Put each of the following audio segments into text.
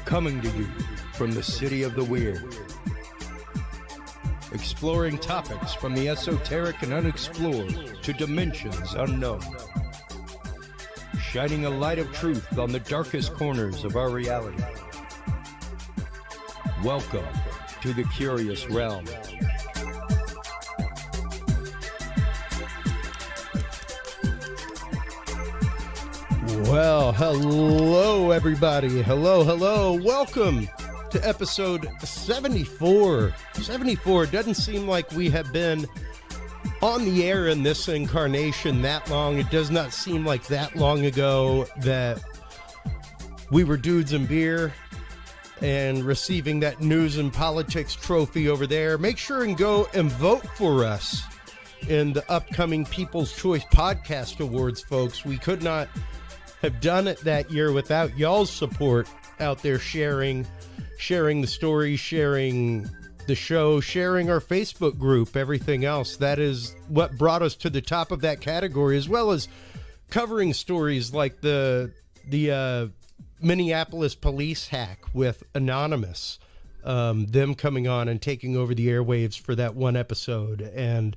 Coming to you from the city of the weird. Exploring topics from the esoteric and unexplored to dimensions unknown. Shining a light of truth on the darkest corners of our reality. Welcome to the Curious Realm. Well, hello everybody. Hello. Welcome to episode 74. 74. Doesn't seem like we have been on the air in this incarnation that long. It does not seem like that long ago that we were dudes and beer and receiving that news and politics trophy over there. Make sure and go and vote for us in the upcoming People's Choice Podcast Awards, folks. We could not have done it that year without y'all's support out there sharing the story, sharing the show, sharing our Facebook group, everything else. That is what brought us to the top of that category, as well as covering stories like the Minneapolis police hack with Anonymous, them coming on and taking over the airwaves for that one episode, and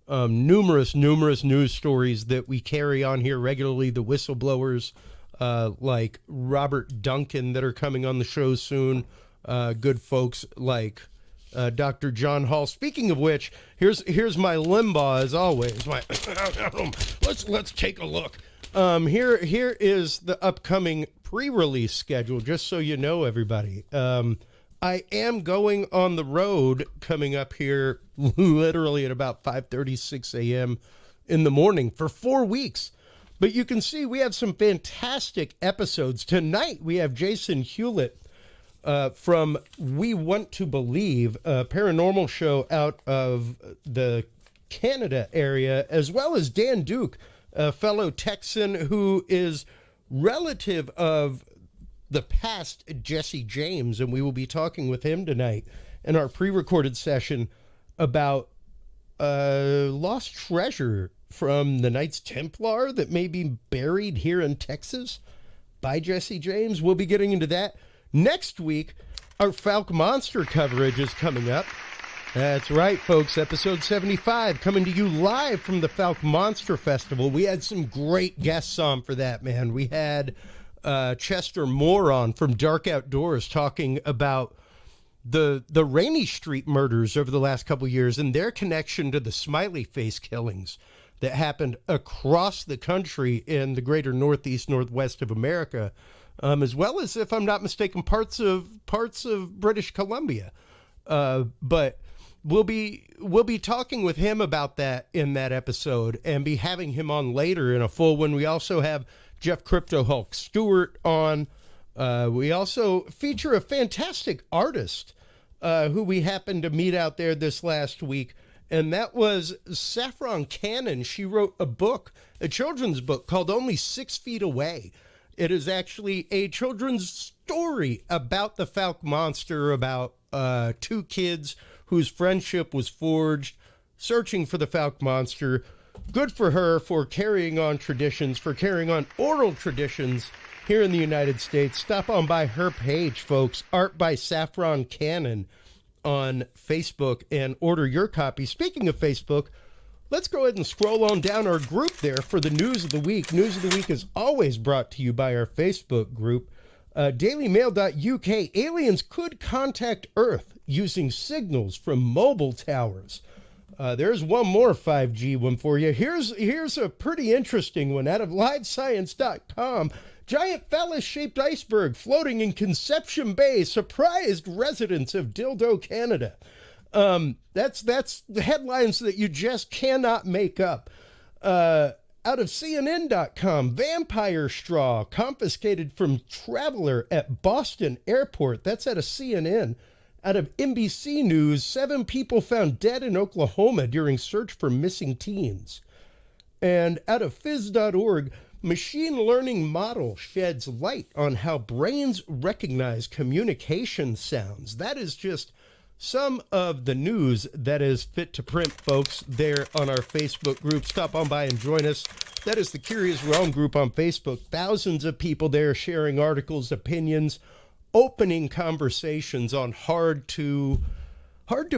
numerous news stories that we carry on here regularly. The whistleblowers like Robert Duncan that are coming on the show soon. Good folks like Dr. John Hall. Speaking of which, here's my Limbaugh as always. Let's take a look. Here is the upcoming pre-release schedule, just so you know, everybody. I am going on the road coming up here literally at about 5:36 a.m. in the morning for 4 weeks. But you can see we have some fantastic episodes. Tonight we have Jason Hewlett from We Want to Believe, a paranormal show out of the Canada area, as well as Dan Duke, a fellow Texan who is relative of the past Jesse James, and we will be talking with him tonight in our pre-recorded session about lost treasure from the Knights Templar that may be buried here in Texas by Jesse James. We'll be getting into that. Next week, our Falk Monster coverage is coming up. That's right, folks. Episode 75 coming to you live from the Falk Monster Festival. We had some great guests on for that, man. We had Chester Moore on from Dark Outdoors talking about the Rainy Street murders over the last couple of years and their connection to the smiley face killings that happened across the country in the greater northwest of America, as well as, if I'm not mistaken, parts of British Columbia. But we'll be talking with him about that in that episode and be having him on later in a full one. We also have Jeff Crypto Hulk Stewart on. We also feature a fantastic artist who we happened to meet out there this last week, and that was Saffron Cannon. She wrote a children's book called Only 6 Feet Away. It is actually a children's story about the Falk Monster, about two kids whose friendship was forged searching for the Falk Monster. Good for her for carrying on traditions, for carrying on oral traditions here in the United States. Stop on by her page, folks, Art by Saffron Cannon on Facebook, and order your copy. Speaking of Facebook, let's go ahead and scroll on down our group there for the News of the Week. News of the Week is always brought to you by our Facebook group. dailymail.uk, aliens could contact Earth using signals from mobile towers. There's one more 5G one for you. Here's a pretty interesting one out of livescience.com. Giant phallus-shaped iceberg floating in Conception Bay surprised residents of Dildo, Canada. That's the headlines that you just cannot make up. Out of CNN.com, vampire straw confiscated from traveler at Boston airport. That's out of CNN. Out of NBC News, 7 people found dead in Oklahoma during search for missing teens. And out of phys.org, machine learning model sheds light on how brains recognize communication sounds. That is just some of the news that is fit to print, folks, there on our Facebook group. Stop on by and join us. That is the Curious Realm group on Facebook. Thousands of people there sharing articles, opinions, opening conversations on hard to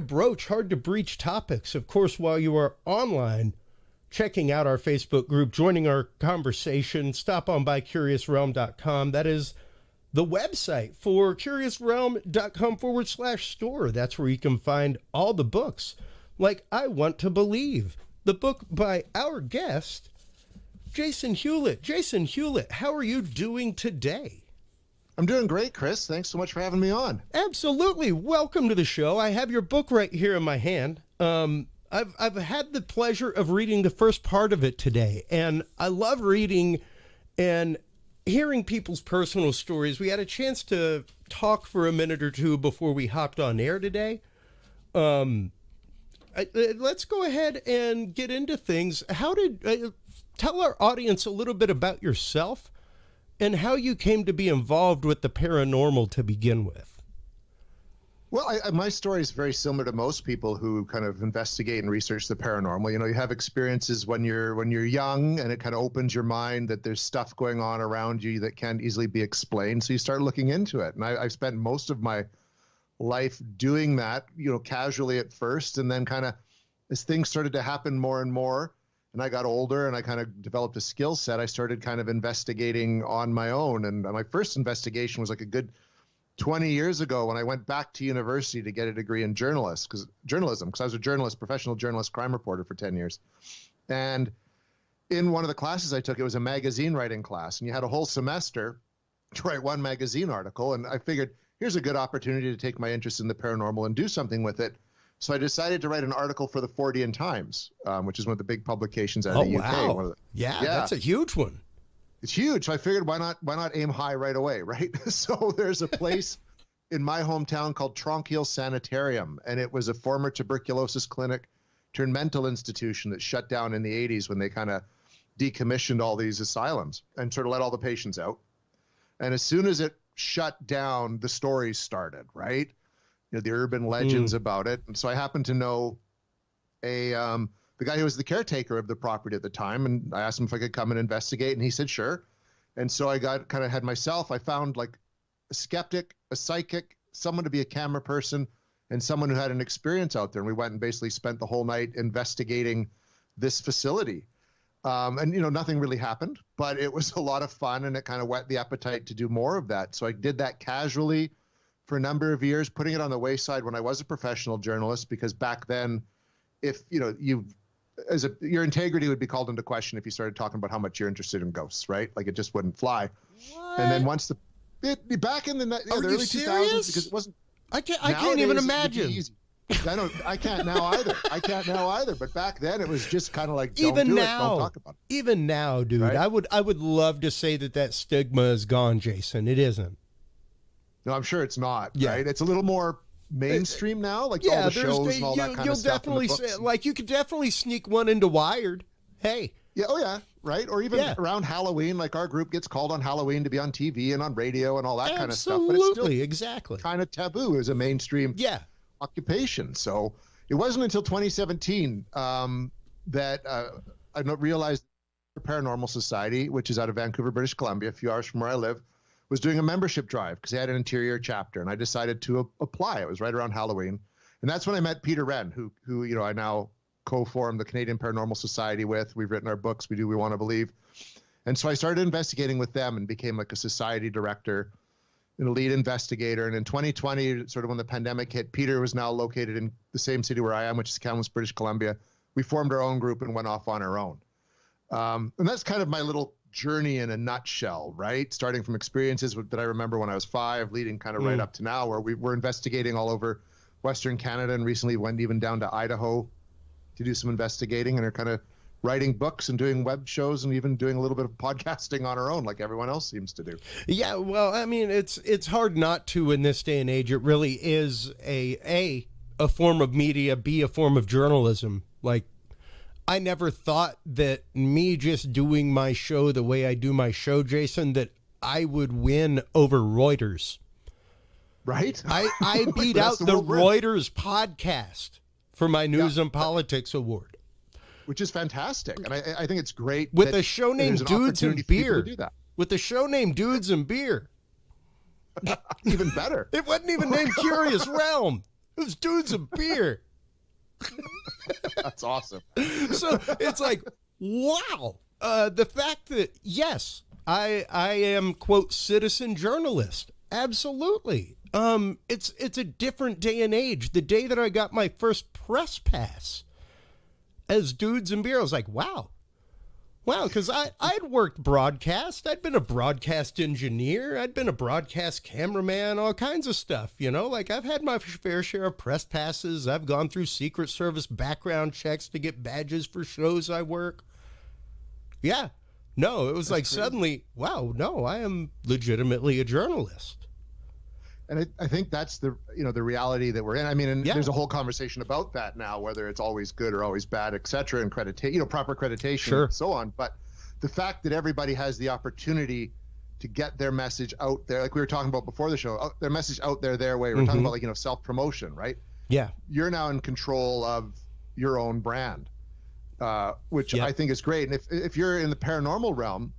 broach, hard to breach topics. Of course, while you are online, checking out our Facebook group, joining our conversation, stop on by curiousrealm.com. That is the website for curiousrealm.com/store. That's where you can find all the books, like I Want to Believe, the book by our guest, Jason Hewlett. Jason Hewlett, how are you doing today? I'm doing great, Chris. Thanks so much for having me on. Absolutely. Welcome to the show. I have your book right here in my hand. I've had the pleasure of reading the first part of it today, and I love reading and hearing people's personal stories. We had a chance to talk for a minute or two before we hopped on air today. Let's go ahead and get into things. How did tell our audience a little bit about yourself and how you came to be involved with the paranormal to begin with. Well, my story is very similar to most people who kind of investigate and research the paranormal. You know, you have experiences when you're young, and it kind of opens your mind that there's stuff going on around you that can't easily be explained. So you start looking into it. And I've spent most of my life doing that, you know, casually at first, and then kind of as things started to happen more and more, and I got older and I kind of developed a skill set, I started kind of investigating on my own. And my first investigation was like a good 20 years ago when I went back to university to get a degree in journalism, because I was a journalist, professional journalist, crime reporter for 10 years. And in one of the classes I took, it was a magazine writing class, and you had a whole semester to write one magazine article. And I figured, here's a good opportunity to take my interest in the paranormal and do something with it. So I decided to write an article for the Fortean Times, which is one of the big publications out of the UK. Wow. Yeah, that's a huge one. It's huge. So I figured, why not aim high right away, right? So there's a place in my hometown called Tronquil Sanitarium, and it was a former tuberculosis clinic turned mental institution that shut down in the 80s when they kind of decommissioned all these asylums and sort of let all the patients out. And as soon as it shut down, the stories started, right? You know, the urban legends about it. And so I happened to know the guy who was the caretaker of the property at the time, and I asked him if I could come and investigate, and he said sure. And so I I found like a skeptic, a psychic, someone to be a camera person, and someone who had an experience out there. And we went and basically spent the whole night investigating this facility. And, you know, nothing really happened, but it was a lot of fun, and it kind of whet the appetite to do more of that. So I did that casually for a number of years, putting it on the wayside when I was a professional journalist, because back then, if, you know, your integrity would be called into question if you started talking about how much you're interested in ghosts, right? Like, it just wouldn't fly. What? And then once back in the early 2000s, because it wasn't. I can't even imagine. I can't now either. But back then it was just kind of like, don't even do now, it, don't talk about it. Even now, dude, right? I would love to say that stigma is gone, Jason. It isn't. No, I'm sure it's not. Yeah. Right? It's a little more mainstream now, like all the shows and all that kind of stuff. Definitely say, like, you could definitely sneak one into Wired. Hey. Yeah. Oh yeah. Right. Or even around Halloween, like our group gets called on Halloween to be on TV and on radio and all that kind of stuff. But it's still exactly kind of taboo as a mainstream occupation. So it wasn't until 2017 that I realized the Paranormal Society, which is out of Vancouver, British Columbia, a few hours from where I live, was doing a membership drive because they had an interior chapter, and I decided to apply. It was right around Halloween, and that's when I met Peter Wren, who you know, I now co-formed the Canadian Paranormal Society with. We've written our books. We Want to Believe, and so I started investigating with them and became like a society director and a lead investigator. And in 2020, sort of when the pandemic hit, Peter was now located in the same city where I am, which is Kamloops, British Columbia. We formed our own group and went off on our own, and that's kind of my little journey in a nutshell, right? Starting from experiences that I remember when I was 5, leading kind of right up to now, where we were investigating all over Western Canada, and recently went even down to Idaho to do some investigating, and are kind of writing books and doing web shows and even doing a little bit of podcasting on our own, like everyone else seems to do. Yeah, well, I mean, it's hard not to in this day and age. It really is a form of media, B, a form of journalism. Like, I never thought that me just doing my show the way I do my show, Jason, that I would win over Reuters. Right? I beat out the Reuters podcast for my News and Politics Award. Which is fantastic. And I think it's great. With a show named Dudes and Beer. Do that. With a show named Dudes and Beer. Even better. It wasn't even named Curious Realm. It was Dudes of Beer. That's awesome. So it's like, wow. The fact that, yes, I am, quote, citizen journalist. Absolutely. It's a different day and age. The day that I got my first press pass as Dudes and Beer, I was like, wow. Wow, because I'd worked broadcast. I'd been a broadcast engineer. I'd been a broadcast cameraman, all kinds of stuff, you know? Like, I've had my fair share of press passes. I've gone through Secret Service background checks to get badges for shows I work. Yeah. No, it was like crazy. Suddenly, wow, no, I am legitimately a journalist. And I think that's the reality that we're in. I mean, and there's a whole conversation about that now, whether it's always good or always bad, et cetera, and proper accreditation and so on. But the fact that everybody has the opportunity to get their message out there, like we were talking about before the show, their message out there their way. We're talking about, like, self-promotion, right? Yeah. You're now in control of your own brand, which I think is great. And if you're in the paranormal realm,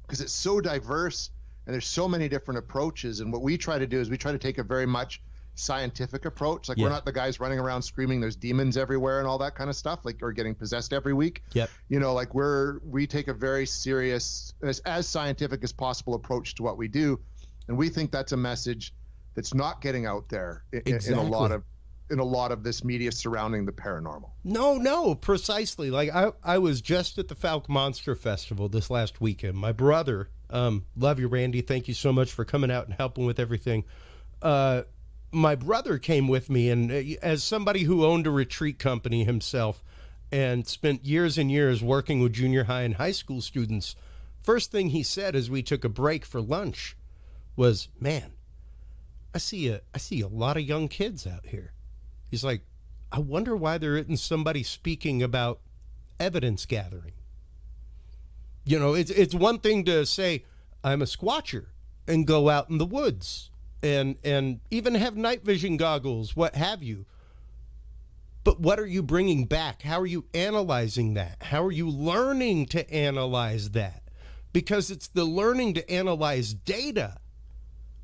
because it's so diverse, and there's so many different approaches. And what we try to do is we try to take a very much scientific approach. Like, we're not the guys running around screaming there's demons everywhere and all that kind of stuff, like, or getting possessed every week. Yep. Like, we take a very serious, as scientific as possible approach to what we do. And we think that's a message that's not getting out there in a lot of this media surrounding the paranormal. No, precisely. Like, I was just at the Falk Monster Festival this last weekend. My brother, love you, Randy. Thank you so much for coming out and helping with everything. My brother came with me, and as somebody who owned a retreat company himself and spent years and years working with junior high and high school students, first thing he said as we took a break for lunch was, man, I see a lot of young kids out here. He's like, I wonder why there isn't somebody speaking about evidence gathering. It's one thing to say, I'm a squatcher, and go out in the woods and even have night vision goggles, what have you. But what are you bringing back? How are you analyzing that? How are you learning to analyze that? Because it's the learning to analyze data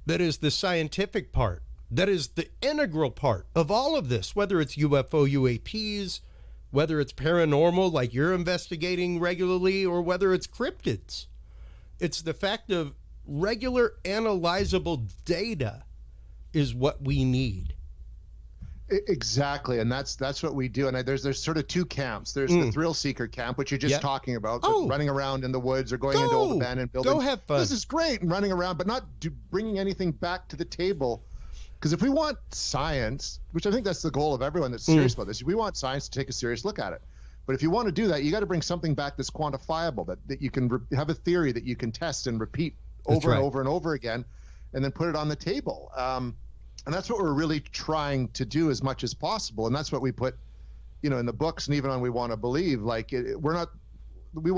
that is the scientific part. That is the integral part of all of this, whether it's UFO, UAPs, whether it's paranormal like you're investigating regularly, or whether it's cryptids. It's the fact of regular analyzable data is what we need. Exactly, and that's what we do. And there's sort of two camps. There's the thrill seeker camp, which you're just talking about, running around in the woods or going into old abandoned buildings. Go have fun. This is great, and running around, but not bringing anything back to the table. Because if we want science, which I think that's the goal of everyone that's serious about this, we want science to take a serious look at it. But if you want to do that, you got to bring something back that's quantifiable, that you can have a theory that you can test and repeat over and over and over again, and then put it on the table. And that's what we're really trying to do as much as possible. And that's what we put, in the books, and even on We Want to Believe. Like, We Want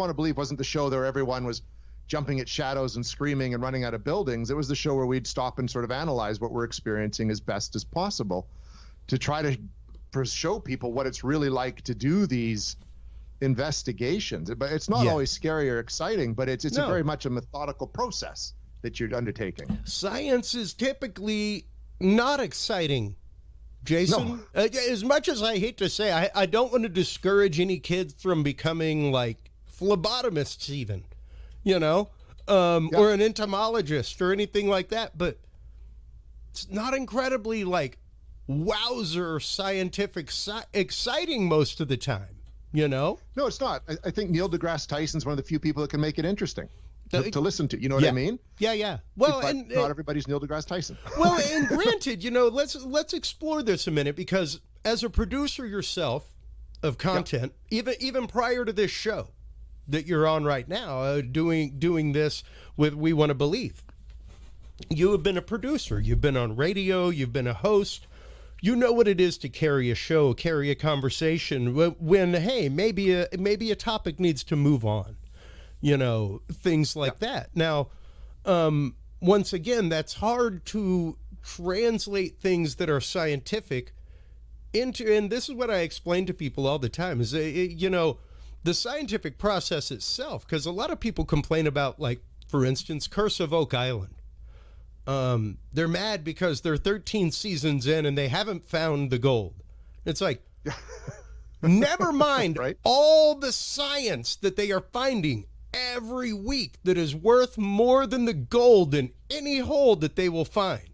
to Believe wasn't the show there everyone was jumping at shadows and screaming and running out of buildings. It was the show where we'd stop and sort of analyze what we're experiencing as best as possible to try to show people what it's really like to do these investigations. But it's not always scary or exciting, but it's a very much a methodical process that you're undertaking. Science is typically not exciting, Jason. No. As much as I hate to say, I don't want to discourage any kids from becoming like phlebotomists even. Or an entomologist or anything like that, but it's not incredibly like wowzer scientific exciting most of the time, No, it's not. I think Neil deGrasse Tyson's one of the few people that can make it interesting to listen to. You know what I mean? Yeah. Well, and not everybody's Neil deGrasse Tyson. Well, and granted, let's explore this a minute, because as a producer yourself of content, even prior to this show that you're on right now, doing this with We Want to Believe, you have been a producer, you've been on radio, you've been a host, you know what it is to carry a show, carry a conversation when hey, maybe a topic needs to move on, things like that. Now, once again, that's hard to translate things that are scientific into, and this is what I explain to people all the time, is the scientific process itself, because a lot of people complain about, like, for instance, Curse of Oak Island. They're mad because they're 13 seasons in and they haven't found the gold. It's like, never mind Right? all the science that they are finding every week that is worth more than the gold in any hole that they will find.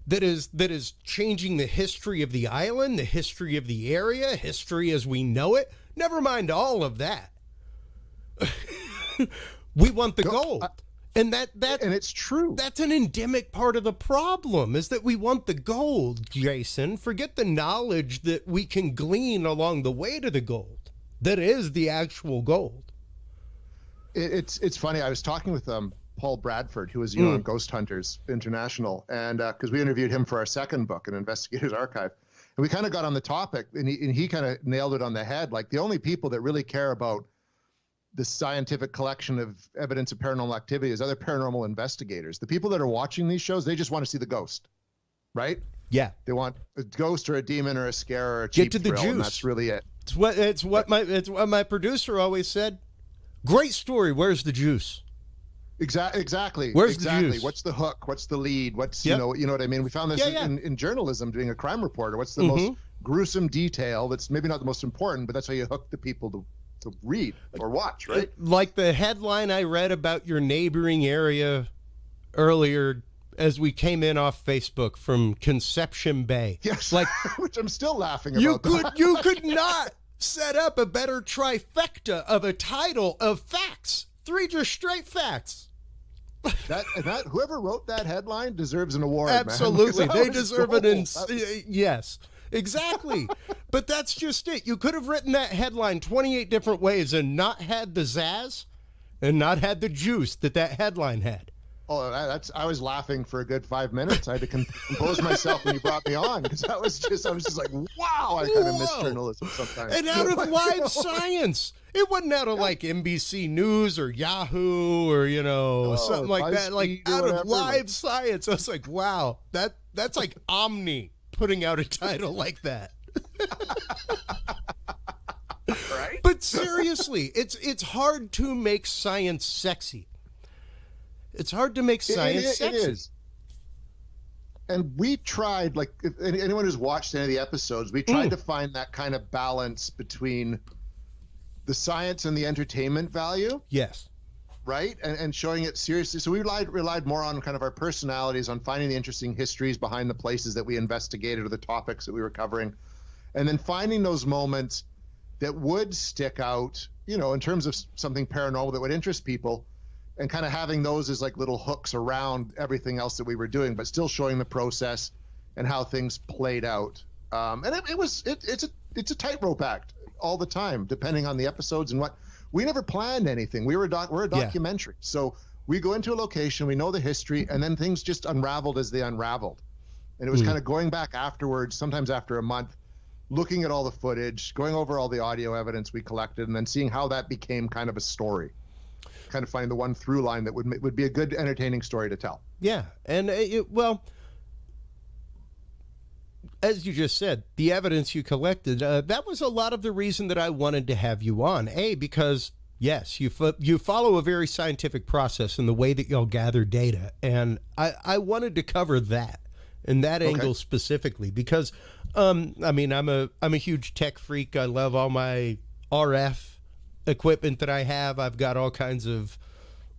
That is changing the history of the island, the history of the area, history as we know it. Never mind all of that. We want the gold. And and it's true. That's an endemic part of the problem, is that we want the gold, Jason. Forget the knowledge that we can glean along the way to the gold. That is the actual gold. It's funny. I was talking with Paul Bradford, who was on Ghost Hunters International, and because we interviewed him for our second book, An Investigator's Archive, and we kind of got on the topic, and he kind of nailed it on the head. Like, the only people that really care about the scientific collection of evidence of paranormal activity is other paranormal investigators. The people that are watching these shows, they just want to see the ghost, right? Yeah, they want a ghost or a demon or a scare or a cheap get to the thrill, juice. and that's really it. It's what my producer always said. Great story. Where's the juice? Exactly. Where's the juice? What's the hook? What's the lead? What's you know what I mean? We found this in journalism, doing a crime reporter. What's the most gruesome detail? That's maybe not the most important, but that's how you hook the people to read or watch, right? Like the headline I read about your neighboring area earlier as we came in off Facebook from Conception Bay. Yes, like which I'm still laughing about. You could not set up a better trifecta of a title of facts. 3 just straight facts. That whoever wrote that headline deserves an award. Absolutely, man, they deserve yes. Exactly. But that's just it. You could have written that headline 28 different ways and not had the zazz and not had the juice that headline had. Oh, I was laughing for a good 5 minutes. I had to compose myself when you brought me on, because I was just like, wow, I kind of miss journalism sometimes. And out of live science. It wasn't out of like NBC News or Yahoo or, something like that. Like out of live science. I was like, wow, that's like Omni putting out a title like that. Right? But seriously, it's hard to make science sexy. It's hard to make science sexy. It is. And we tried, like, if anyone who's watched any of the episodes, we tried to find that kind of balance between the science and the entertainment value. Yes. Right? And showing it seriously. So we relied more on kind of our personalities, on finding the interesting histories behind the places that we investigated or the topics that we were covering. And then finding those moments that would stick out, in terms of something paranormal that would interest people, and kind of having those as like little hooks around everything else that we were doing, but still showing the process and how things played out. And it's a tightrope act all the time, depending on the episodes and what. We never planned anything. We're a documentary. So we go into a location, we know the history, and then things just unraveled as they unraveled. And it was kind of going back afterwards, sometimes after a month, looking at all the footage, going over all the audio evidence we collected, and then seeing how that became kind of a story. Kind of find the one through line that would be a good, entertaining story to tell. Yeah. And as you just said, the evidence you collected, that was a lot of the reason that I wanted to have you on. Because, yes, you follow a very scientific process in the way that y'all gather data. And I wanted to cover that and that angle specifically because, I'm a huge tech freak. I love all my RF equipment that I have. I've got all kinds of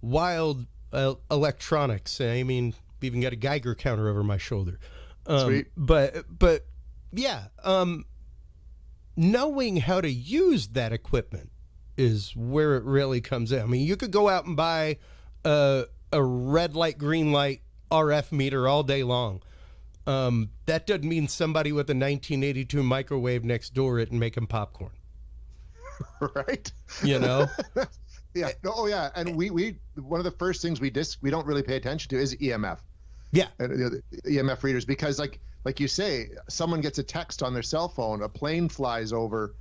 wild electronics. I mean, even got a Geiger counter over my shoulder. Sweet. But yeah, knowing how to use that equipment is where it really comes in. I mean, you could go out and buy a red light, green light RF meter all day long. That doesn't mean somebody with a 1982 microwave next door it and making popcorn. Right. Yeah. Oh yeah. And we one of the first things we don't really pay attention to is EMF. Yeah. And EMF readers, because like you say, someone gets a text on their cell phone, a plane flies over,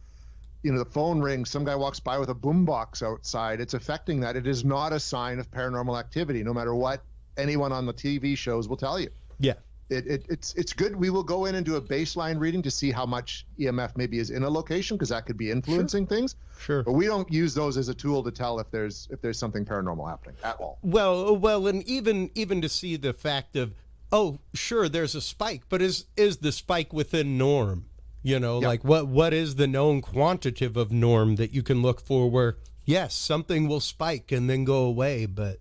the phone rings, some guy walks by with a boombox outside. It's affecting that. It is not a sign of paranormal activity, no matter what anyone on the TV shows will tell you. Yeah. It's good. We will go in and do a baseline reading to see how much EMF maybe is in a location, because that could be influencing things. Sure. But we don't use those as a tool to tell if there's something paranormal happening at all. Well, and even to see the fact of, oh, sure, there's a spike, but is the spike within norm? You know, Yep. like what is the known quantitative of norm that you can look for where, yes, something will spike and then go away, but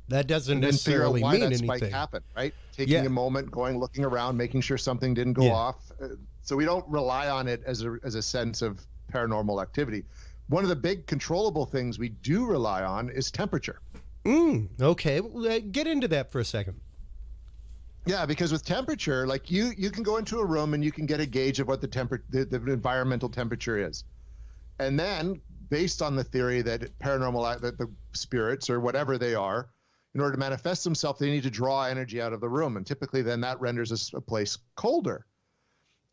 that doesn't And then figure out necessarily why mean that anything. spike happened, right? Taking a moment, looking around, making sure something didn't go off. So we don't rely on it as a sense of paranormal activity. One of the big controllable things we do rely on is temperature. Okay, well, get into that for a second. Yeah, because with temperature, like you can go into a room and you can get a gauge of what the environmental temperature is. And then based on the theory that that the spirits or whatever they are, in order to manifest themselves, they need to draw energy out of the room. And typically then that renders a place colder.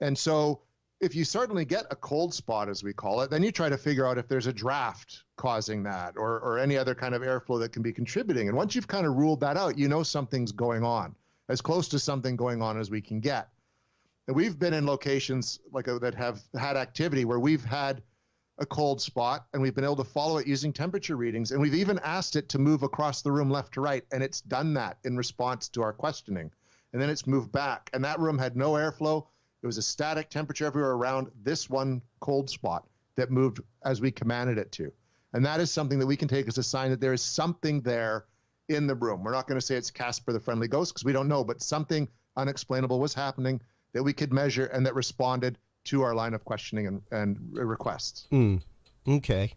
And so if you suddenly get a cold spot, as we call it, then you try to figure out if there's a draft causing that or any other kind of airflow that can be contributing. And once you've kind of ruled that out, you know something's going on, as close to something going on as we can get. And we've been in locations that have had activity where we've had a cold spot and we've been able to follow it using temperature readings. And we've even asked it to move across the room left to right. And it's done that in response to our questioning. And then it's moved back. And that room had no airflow. It was a static temperature everywhere around this one cold spot that moved as we commanded it to. And that is something that we can take as a sign that there is something there in the room. We're not going to say it's Casper the Friendly Ghost because we don't know, but something unexplainable was happening that we could measure and that responded to our line of questioning and requests. Okay.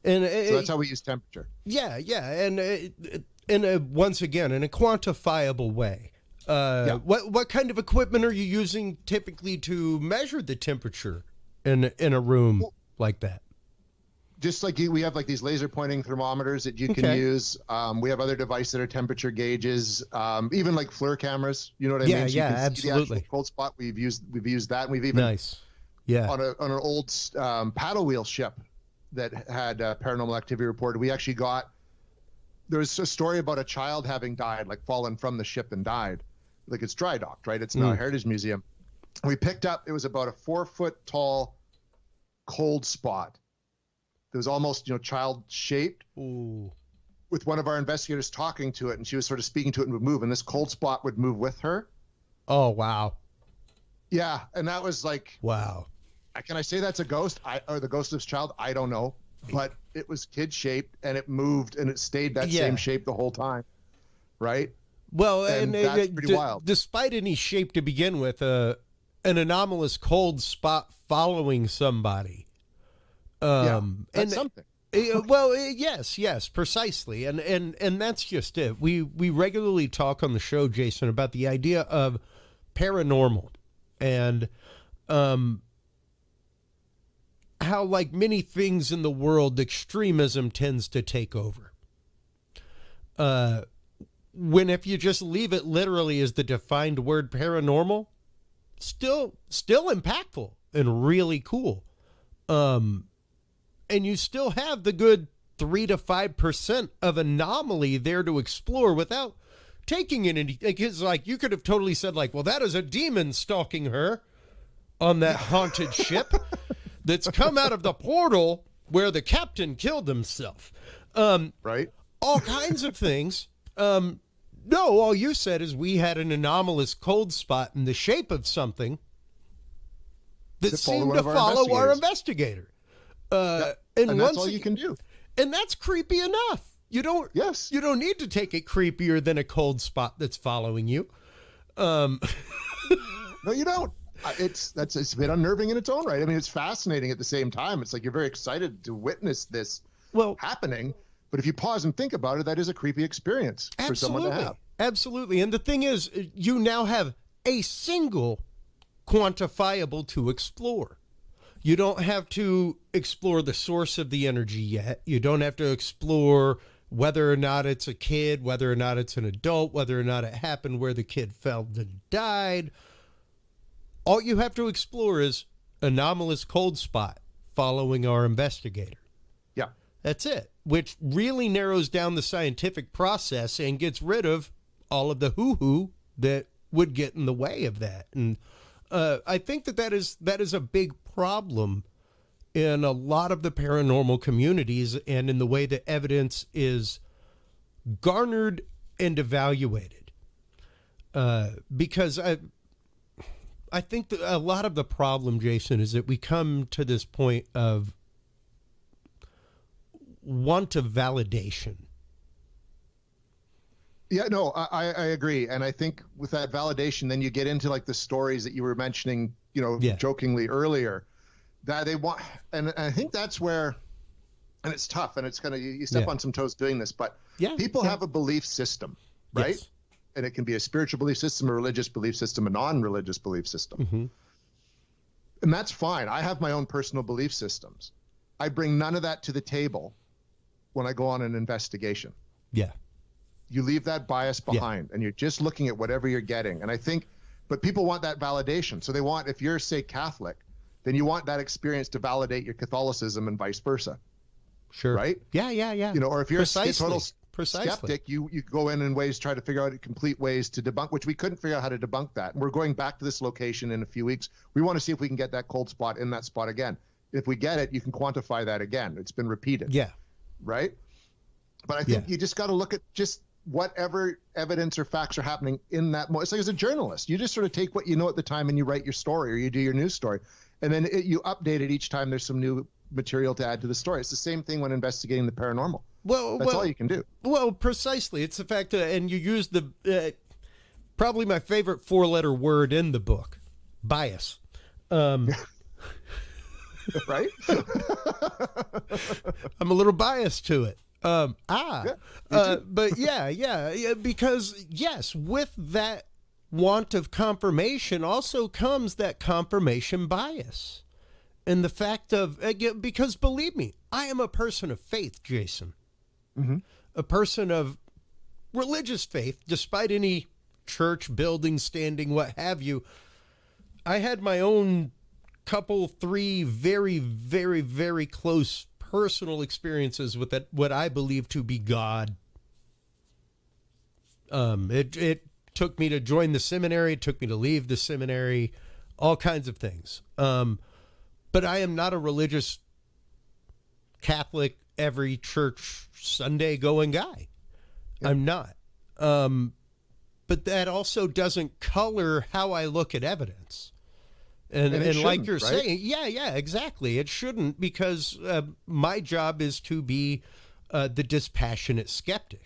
And so that's how we use temperature. Yeah. And once again, in a quantifiable way. What kind of equipment are you using typically to measure the temperature in a room like that? Just like we have like these laser pointing thermometers that you can use. We have other devices that are temperature gauges, even like FLIR cameras. You know what I mean? So Yeah, you can see the absolutely. actual cold spot. We've used that, and we've even on an old paddle wheel ship that had paranormal activity reported. We actually there was a story about a child having died, like fallen from the ship and died. Like it's dry docked, right? It's not a heritage museum. We picked up, it was about a 4-foot tall cold spot. It was almost, child shaped. Ooh. With one of our investigators talking to it, and she was sort of speaking to it and would move, and this cold spot would move with her. Oh, wow. Yeah. And that was like, wow. Can I say that's a ghost? Or the ghost of this child? I don't know, but it was kid shaped and it moved and it stayed that same shape the whole time. Right. Well, and that's pretty wild. Despite any shape to begin with, an anomalous cold spot following somebody. That's something. Well, yes, precisely. And that's just it. We regularly talk on the show, Jason, about the idea of paranormal and how, like many things in the world, extremism tends to take over. When if you just leave it literally as the defined word paranormal, still impactful and really cool. And you still have the good 3 to 5% of anomaly there to explore without taking in any. It's like you could have totally said, like, well, that is a demon stalking her on that haunted ship that's come out of the portal where the captain killed himself. Right. All kinds of things. No, all you said is we had an anomalous cold spot in the shape of something that seemed to follow our investigator. And that's all you can do. And that's creepy enough. You don't need to take it creepier than a cold spot that's following you. No, you don't. It's a bit unnerving in its own right. I mean, it's fascinating at the same time. It's like you're very excited to witness this happening. But if you pause and think about it, that is a creepy experience for someone to have. Absolutely. And the thing is, you now have a single quantifiable to explore. You don't have to explore the source of the energy yet. You don't have to explore whether or not it's a kid, whether or not it's an adult, whether or not it happened where the kid fell and died. All you have to explore is anomalous cold spot following our investigator. Yeah. That's it, which really narrows down the scientific process and gets rid of all of the hoo-hoo that would get in the way of that. And I think that is a big problem in a lot of the paranormal communities and in the way that evidence is garnered and evaluated. Because I think that a lot of the problem, Jason, is that we come to this point of want of validation. Yeah, no, I agree. And I think with that validation, then you get into like the stories that you were mentioning, jokingly earlier, that they want. And I think that's where, and it's tough, and it's kind of, you step on some toes doing this, but people have a belief system, right? Yes. And it can be a spiritual belief system, a religious belief system, a non-religious belief system. Mm-hmm. And that's fine. I have my own personal belief systems. I bring none of that to the table when I go on an investigation. Yeah. You leave that bias behind and you're just looking at whatever you're getting. And I think, but people want that validation. So they want, if you're, say, Catholic, then you want that experience to validate your Catholicism and vice versa. Sure. Right? Yeah. Or if you're a total skeptic, you go in ways, try to figure out complete ways to debunk, which we couldn't figure out how to debunk that. And we're going back to this location in a few weeks. We want to see if we can get that cold spot in that spot again. If we get it, you can quantify that again. It's been repeated. Yeah. Right? But I think you just got to look at just whatever evidence or facts are happening in that moment. It's like as a journalist, you just sort of take what you know at the time and you write your story or you do your news story. And then you update it each time there's some new material to add to the story. It's the same thing when investigating the paranormal. That's all you can do. Well, precisely. It's the fact that, and you use the, probably my favorite 4-letter word in the book, bias. Right? I'm a little biased to it. But because yes, with that want of confirmation also comes that confirmation bias. And the fact of, because believe me, I am a person of faith, Jason. Mm-hmm. A person of religious faith, despite any church building, standing, what have you. I had my own couple, 3 very, very, very close personal experiences with that, what I believe to be God. It took me to join the seminary, it took me to leave the seminary, all kinds of things. But I am not a religious Catholic, every church Sunday going guy. Yeah. I'm not. But that also doesn't color how I look at evidence. And like you're saying, yeah, exactly. It shouldn't, because my job is to be the dispassionate skeptic.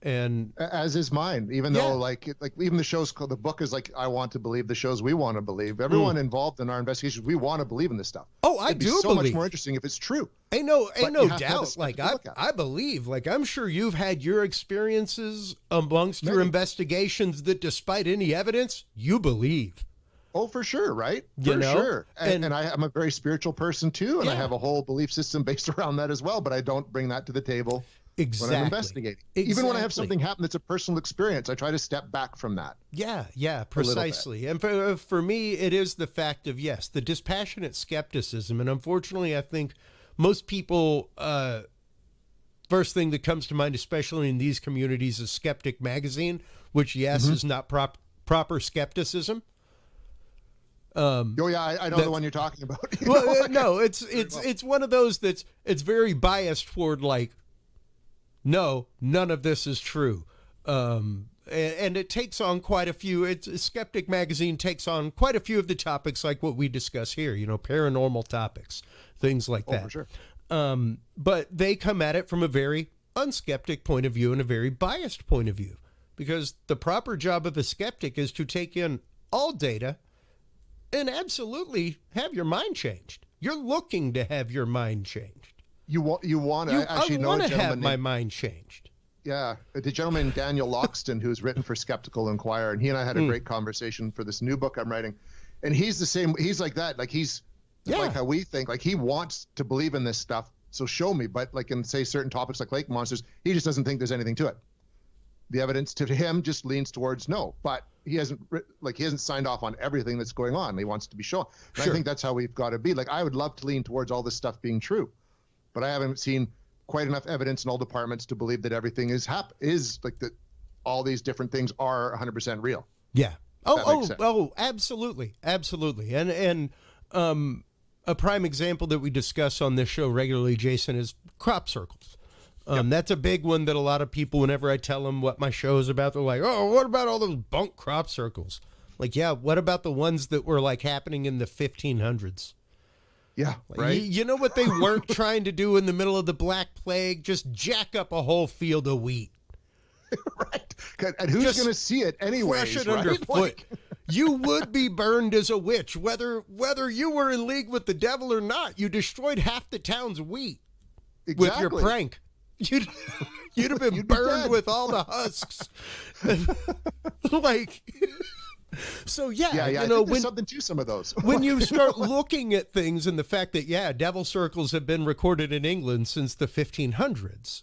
And as is mine, even though like even the show's called, the book is like, I want to believe the shows we want to believe. Everyone involved in our investigations, we want to believe in this stuff. Oh, I do believe. So much more interesting if it's true. Ain't no doubt. Like I believe, like I'm sure you've had your experiences amongst your investigations that despite any evidence, you believe. Oh, for sure, right? For sure. And I'm a very spiritual person too, and I have a whole belief system based around that as well, but I don't bring that to the table. Exactly. When I'm investigating. Even when I have something happen that's a personal experience, I try to step back from that. Yeah, precisely. And for me, it is the fact of, yes, the dispassionate skepticism. And unfortunately, I think most people, first thing that comes to mind, especially in these communities, is Skeptic Magazine, which, yes, is not proper skepticism. I know the one you're talking about. No, it's one of those it's very biased toward like, no, none of this is true. And it takes on quite a few. Skeptic Magazine takes on quite a few of the topics like what we discuss here, paranormal topics, things like that. For sure. But they come at it from a very unskeptic point of view and a very biased point of view, because the proper job of a skeptic is to take in all data and absolutely have your mind changed. You're looking to have your mind changed. You want to actually know a gentleman have my mind changed. Yeah, the gentleman Daniel Loxton, who's written for Skeptical Inquirer, and he and I had a great conversation for this new book I'm writing. And he's the same. He's like that. Like he's like how we think. Like he wants to believe in this stuff. So show me. But like in say certain topics like lake monsters, he just doesn't think there's anything to it. The evidence to him just leans towards no. But he hasn't signed off on everything that's going on. He wants to be shown. And I think that's how we've got to be. Like I would love to lean towards all this stuff being true. But I haven't seen quite enough evidence in all departments to believe that everything is like that. All these different things are 100% real. Yeah. That makes sense. Absolutely. Absolutely. And a prime example that we discuss on this show regularly, Jason, is crop circles. That's a big one that a lot of people, whenever I tell them what my show is about, they're like, oh, what about all those bunk crop circles? Like, yeah, what about the ones that were like happening in the 1500s? Yeah, Like, right. You know what they weren't trying to do in the middle of the Black Plague? Just jack up a whole field of wheat. Right. And who's going to see it anyways? Crush it right? underfoot. Like, You would be burned as a witch, whether you were in league with the devil or not. You destroyed half the town's wheat with your prank. You'd have been burned with all the husks. Like, so yeah, I think there's something to some of those. When you start looking at things and the fact that, devil circles have been recorded in England since the 1500s.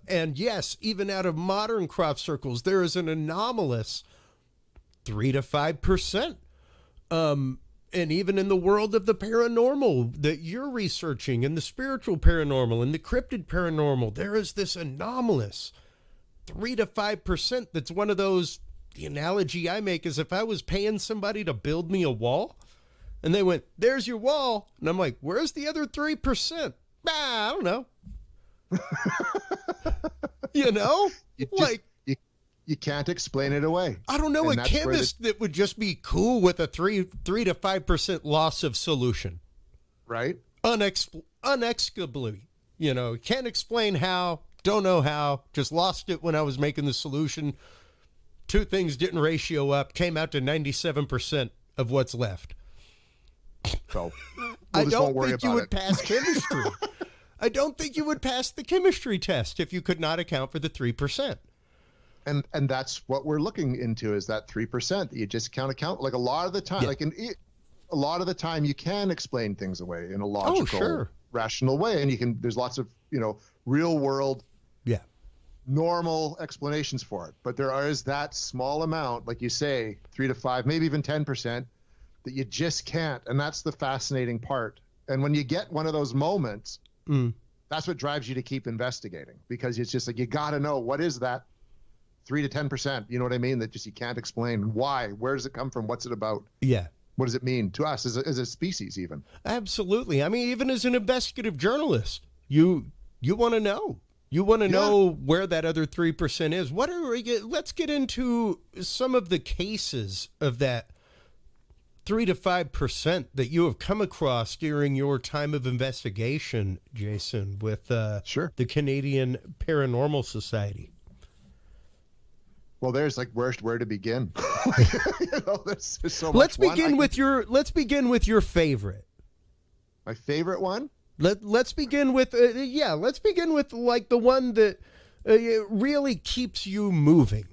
And yes, even out of modern crop circles, there is an anomalous 3 to 5%. And even in the world of the paranormal that you're researching, and the spiritual paranormal and the cryptid paranormal, there is this anomalous 3 to 5% that's one of those. The analogy I make is if I was paying somebody to build me a wall and they went, there's your wall. And I'm like, where's the other 3%? I don't know. You know, you can't explain it away. I don't know a chemist that would just be cool with a 3 to 5% loss of solution. Right. Unexplicably, can't explain how, don't know how, just lost it when I was making the solution. Two things didn't ratio up, came out to 97% of what's left. So I don't think you would pass chemistry. I don't think you would pass the chemistry test if you could not account for the 3%. And that's what we're looking into, is that 3% that you just can't account. Like a lot of the time, a lot of the time you can explain things away in a logical, rational way. And there's lots of, real world, normal explanations for it. But there is that small amount, like you say, 3 to 5, maybe even 10%, that you just can't. And that's the fascinating part. And when you get one of those moments, that's what drives you to keep investigating, because it's just like, you got to know, what is that 3 to 10%? You know what I mean? That just, you can't explain why. Where does it come from? What's it about? Yeah. What does it mean to us as a species even? Absolutely. I mean, even as an investigative journalist, you want to know. You want to know where that other 3% is. Let's get into some of the cases of that 3 to 5% that you have come across during your time of investigation, Jason, with the Canadian Paranormal Society. Well, there's like where to begin. There's so much. Let's begin with your favorite. My favorite one? Let's begin with like the one that really keeps you moving,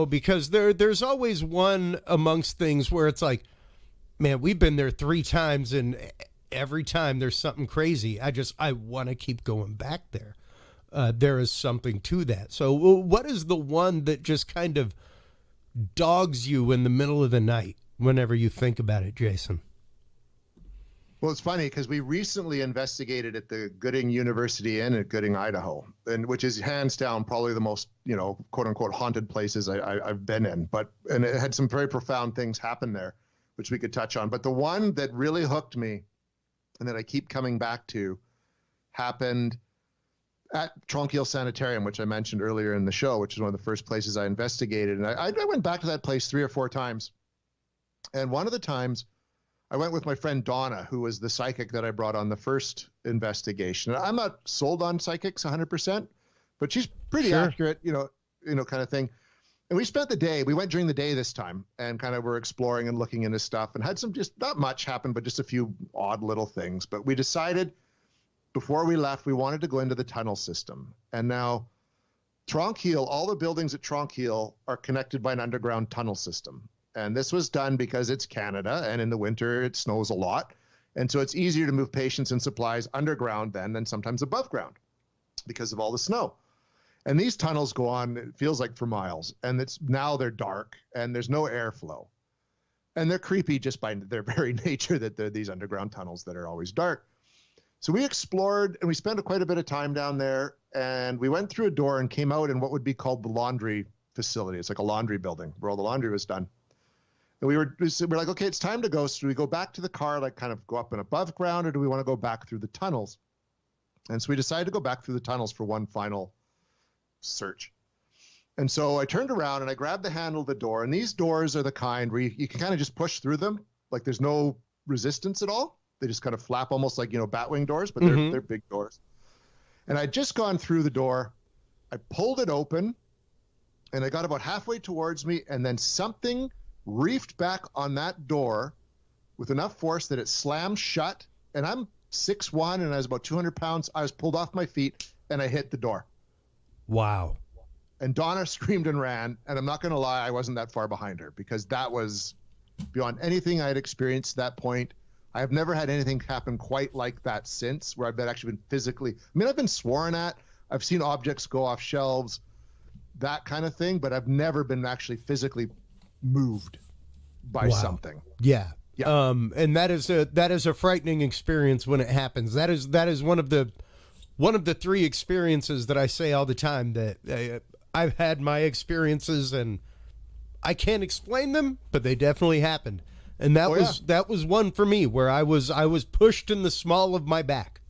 because there's always one amongst things where it's like, man, we've been there 3 times and every time there's something crazy. I want to keep going back there. There is something to that. So what is the one that just kind of dogs you in the middle of the night whenever you think about it, Jason? Well, it's funny because we recently investigated at the Gooding University Inn at Gooding, Idaho, which is hands down probably the most, quote unquote, haunted places I've been in. And it had some very profound things happen there, which we could touch on. But the one that really hooked me and that I keep coming back to happened at Tronquil Sanitarium, which I mentioned earlier in the show, which is one of the first places I investigated. And I went back to that place 3 or 4 times. And one of the times, I went with my friend Donna, who was the psychic that I brought on the first investigation. I'm not sold on psychics 100%, but she's pretty accurate, kind of thing. And we spent the day, we went during the day this time and kind of were exploring and looking into stuff and had some, just not much happen, but just a few odd little things. But we decided before we left, we wanted to go into the tunnel system. And now Tronquil, all the buildings at Tronquil are connected by an underground tunnel system. And this was done because it's Canada, and in the winter it snows a lot. And so it's easier to move patients and supplies underground than sometimes above ground because of all the snow. And these tunnels go on, it feels like for miles. And now they're dark and there's no airflow. And they're creepy just by their very nature, that they're these underground tunnels that are always dark. So we explored and we spent quite a bit of time down there. And we went through a door and came out in what would be called the laundry facility. It's like a laundry building where all the laundry was done. And we're like, okay, it's time to go. So do we go back to the car, like kind of go up and above ground, or do we want to go back through the tunnels? And so we decided to go back through the tunnels for one final search. And so I turned around and I grabbed the handle of the door. And these doors are the kind where you can kind of just push through them. Like there's no resistance at all. They just kind of flap almost like, batwing doors, but they're big doors. And I'd just gone through the door. I pulled it open and I got about halfway towards me. And then something reefed back on that door with enough force that it slammed shut. And I'm 6'1" and I was about 200 pounds. I was pulled off my feet and I hit the door. Wow. And Donna screamed and ran. And I'm not going to lie, I wasn't that far behind her because that was beyond anything I had experienced at that point. I have never had anything happen quite like that since, where I've actually been physically, I've been sworn at. I've seen objects go off shelves, that kind of thing, but I've never been actually physically moved by something. Yeah. Yeah. And that is a frightening experience when it happens. That is one of the three experiences that I say all the time that I've had my experiences and I can't explain them, but they definitely happened. And that was one for me where I was pushed in the small of my back.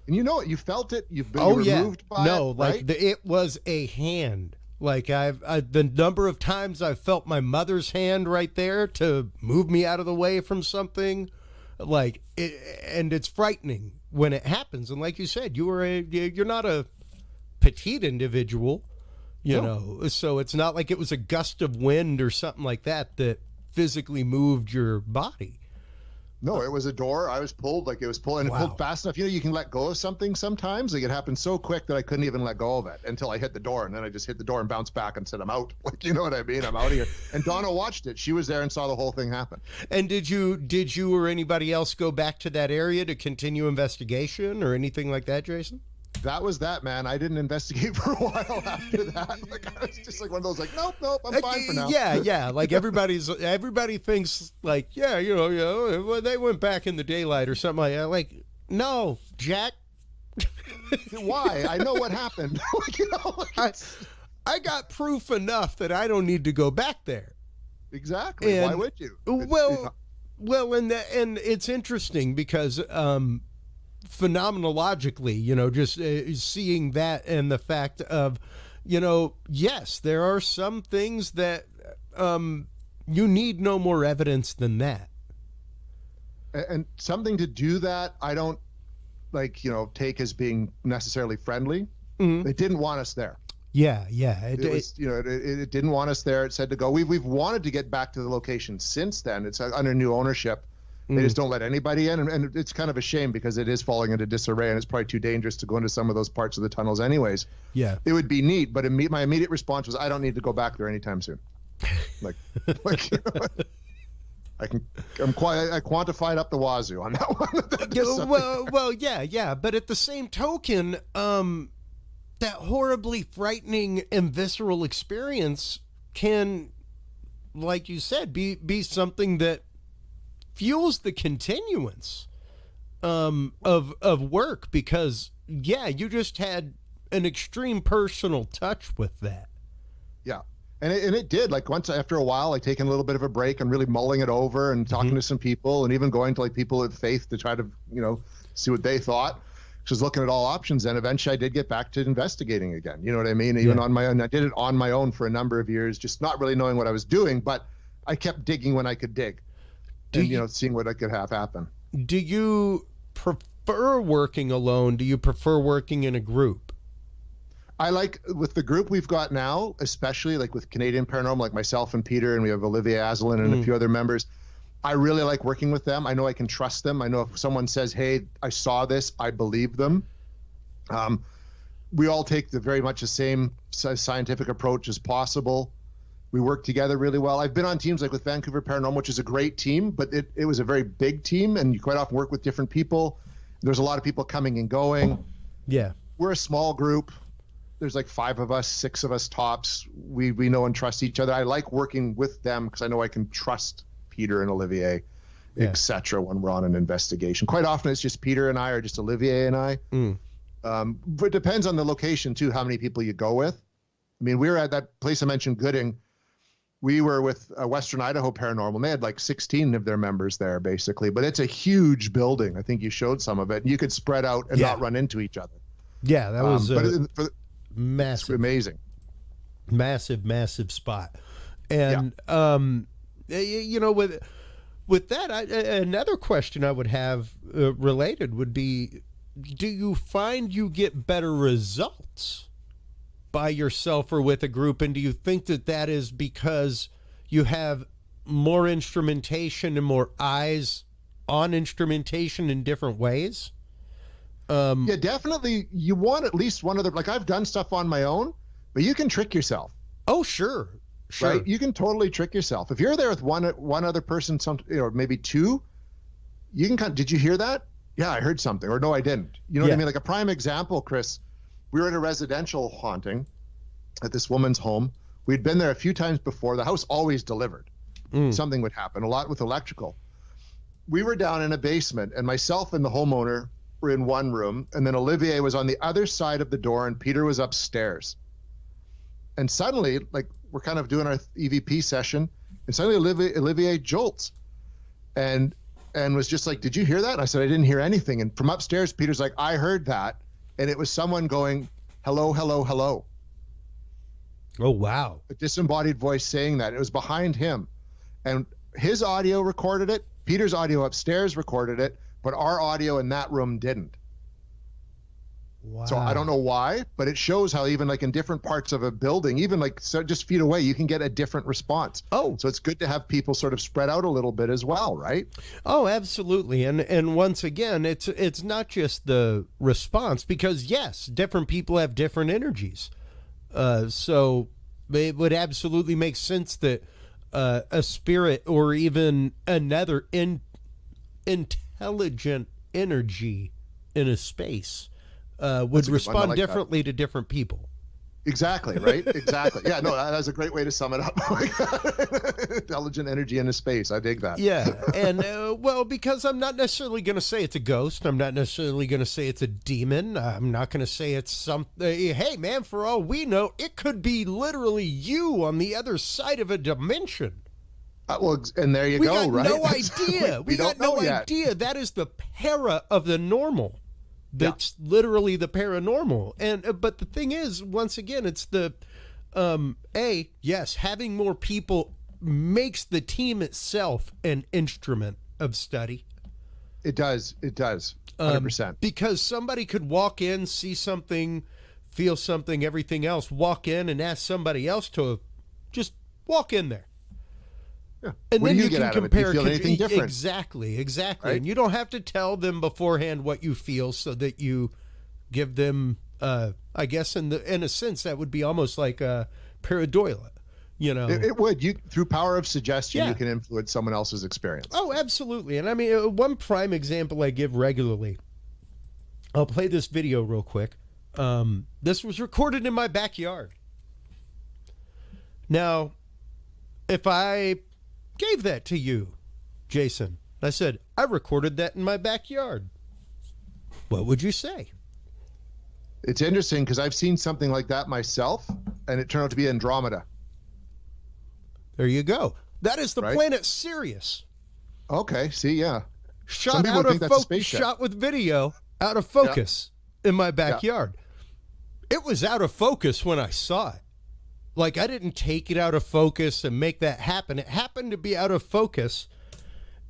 And you know it, you felt it. You were moved by it, like right? It was a hand. Like the number of times I've felt my mother's hand right there to move me out of the way from something, and it's frightening when it happens. And like you said, you're not a petite individual, you know, so it's not like it was a gust of wind or something like that physically moved your body. No, it was a door. I was pulled, it pulled fast enough. You can let go of something sometimes. It happened so quick that I couldn't even let go of it until I hit the door. And then I just hit the door and bounced back and said, I'm out. You know what I mean? I'm out of here. And Donna watched it. She was there and saw the whole thing happen. And did you or anybody else go back to that area to continue investigation or anything like that, Jason? That was that, man. I didn't investigate for a while after that. I was just one of those, nope, I'm fine for now. Yeah. Everybody thinks they went back in the daylight or something like that. No, Jack. Why? I know what happened. I got proof enough that I don't need to go back there. Exactly. Why would you? And it's interesting because phenomenologically, just seeing that and the fact of, yes, there are some things that you need no more evidence than that. And something to do that, I don't take as being necessarily friendly. Mm-hmm. They didn't want us there. Yeah. It didn't want us there. It said to go. We've wanted to get back to the location since then. It's under new ownership. They just don't let anybody in, and it's kind of a shame because it is falling into disarray, and it's probably too dangerous to go into some of those parts of the tunnels anyways. Yeah. It would be neat, but my immediate response was, I don't need to go back there anytime soon. I quantified up the wazoo on that one. Yeah. But at the same token, that horribly frightening and visceral experience can, like you said, be something that fuels the continuance of work because, you just had an extreme personal touch with that. Yeah. And it did. Once after a while, taking a little bit of a break and really mulling it over and talking to some people and even going to people of faith to try to, see what they thought. Just looking at all options. And eventually I did get back to investigating again. You know what I mean? Even on my own. I did it on my own for a number of years, just not really knowing what I was doing, but I kept digging when I could dig. Seeing what I could have happen. Do you prefer working alone? Do you prefer working in a group? I with the group we've got now, especially with Canadian Paranormal, myself and Peter, and we have Olivier Asselin and a few other members. I really like working with them. I know I can trust them. I know if someone says, hey, I saw this, I believe them. We all take very much the same scientific approach as possible. We work together really well. I've been on teams with Vancouver Paranormal, which is a great team, but it was a very big team, and you quite often work with different people. There's a lot of people coming and going. Yeah. We're a small group. There's 5 of us, 6 of us tops. We know and trust each other. I like working with them because I know I can trust Peter and Olivier, etc. when we're on an investigation. Quite often it's just Peter and I or just Olivier and I. But it depends on the location too, how many people you go with. I mean, we were at that place I mentioned, Gooding. We were with Western Idaho Paranormal. They had like 16 of their members there, basically. But it's a huge building. I think you showed some of it. You could spread out and not run into each other. Yeah, that was It's massive. amazing. Massive spot. And, you know, with that, another question I would have related would be, do you find you get better results by yourself or with a group? And do you think that that is because you have more instrumentation and more eyes on instrumentation in different ways? Yeah, definitely. You want at least one other, like I've done stuff on my own, but you can trick yourself. Oh, sure. Right? You can totally trick yourself. If you're there with one other person, or maybe two, you can did you hear that? Yeah, I heard something. Or no, I didn't. You know what I mean? Like a prime example, Chris, we were at a residential haunting at this woman's home. We'd been there a few times before. The house always delivered. Something would happen, a lot with electrical. We were down in a basement, and myself and the homeowner were in one room, and then Olivier was on the other side of the door, and Peter was upstairs. And suddenly, like, we're kind of doing our EVP session, and suddenly Olivier jolts and was just like, "Did you hear that?" And I said, "I didn't hear anything." And from upstairs, Peter's like, "I heard that." And it was someone going, "Hello, hello, hello." Oh, wow. A disembodied voice saying that. It was behind him. And his audio recorded it. Peter's audio upstairs recorded it, but our audio in that room didn't. Wow. So I don't know why, but it shows how even like in different parts of a building, even like just feet away, you can get a different response. Oh, so it's good to have people sort of spread out a little bit as well, right? Oh, absolutely. And once again, it's not just the response, because yes, different people have different energies. So it would absolutely make sense that a spirit or even another intelligent energy in a space would respond differently to different people. Exactly, right? Exactly. Yeah, no, that's a great way to sum it up. Intelligent energy in a space. I dig that. Yeah, and well, because I'm not necessarily going to say it's a ghost. I'm not necessarily going to say it's a demon. I'm not going to say it's something. Hey, man, for all we know, it could be literally you on the other side of a dimension. Well, and there you go, right? No idea. We got no idea. That is the para of the normal. That's literally the paranormal. And but the thing is, once again, it's the yes, having more people makes the team itself an instrument of study. It does 100%. Because somebody could walk in, see something, feel something, everything else, walk in and ask somebody else to just walk in there. Yeah. And then you can compare. Do you feel anything different? Exactly. Right? And you don't have to tell them beforehand what you feel, so that you give them. I guess in a sense that would be almost like a pareidolia. You know, it would. You through power of suggestion, you can influence someone else's experience. Oh, absolutely. And I mean, one prime example I give regularly. I'll play this video real quick. This was recorded in my backyard. Now, if I gave that to you, Jason, I said, I recorded that in my backyard, what would you say? It's interesting because I've seen something like that myself, and it turned out to be Andromeda. There you go. That is the planet Sirius. Okay, see, yeah. Shot out of focus, shot with video, out of focus in my backyard. It was out of focus when I saw it. Like, I didn't take it out of focus and make that happen. It happened to be out of focus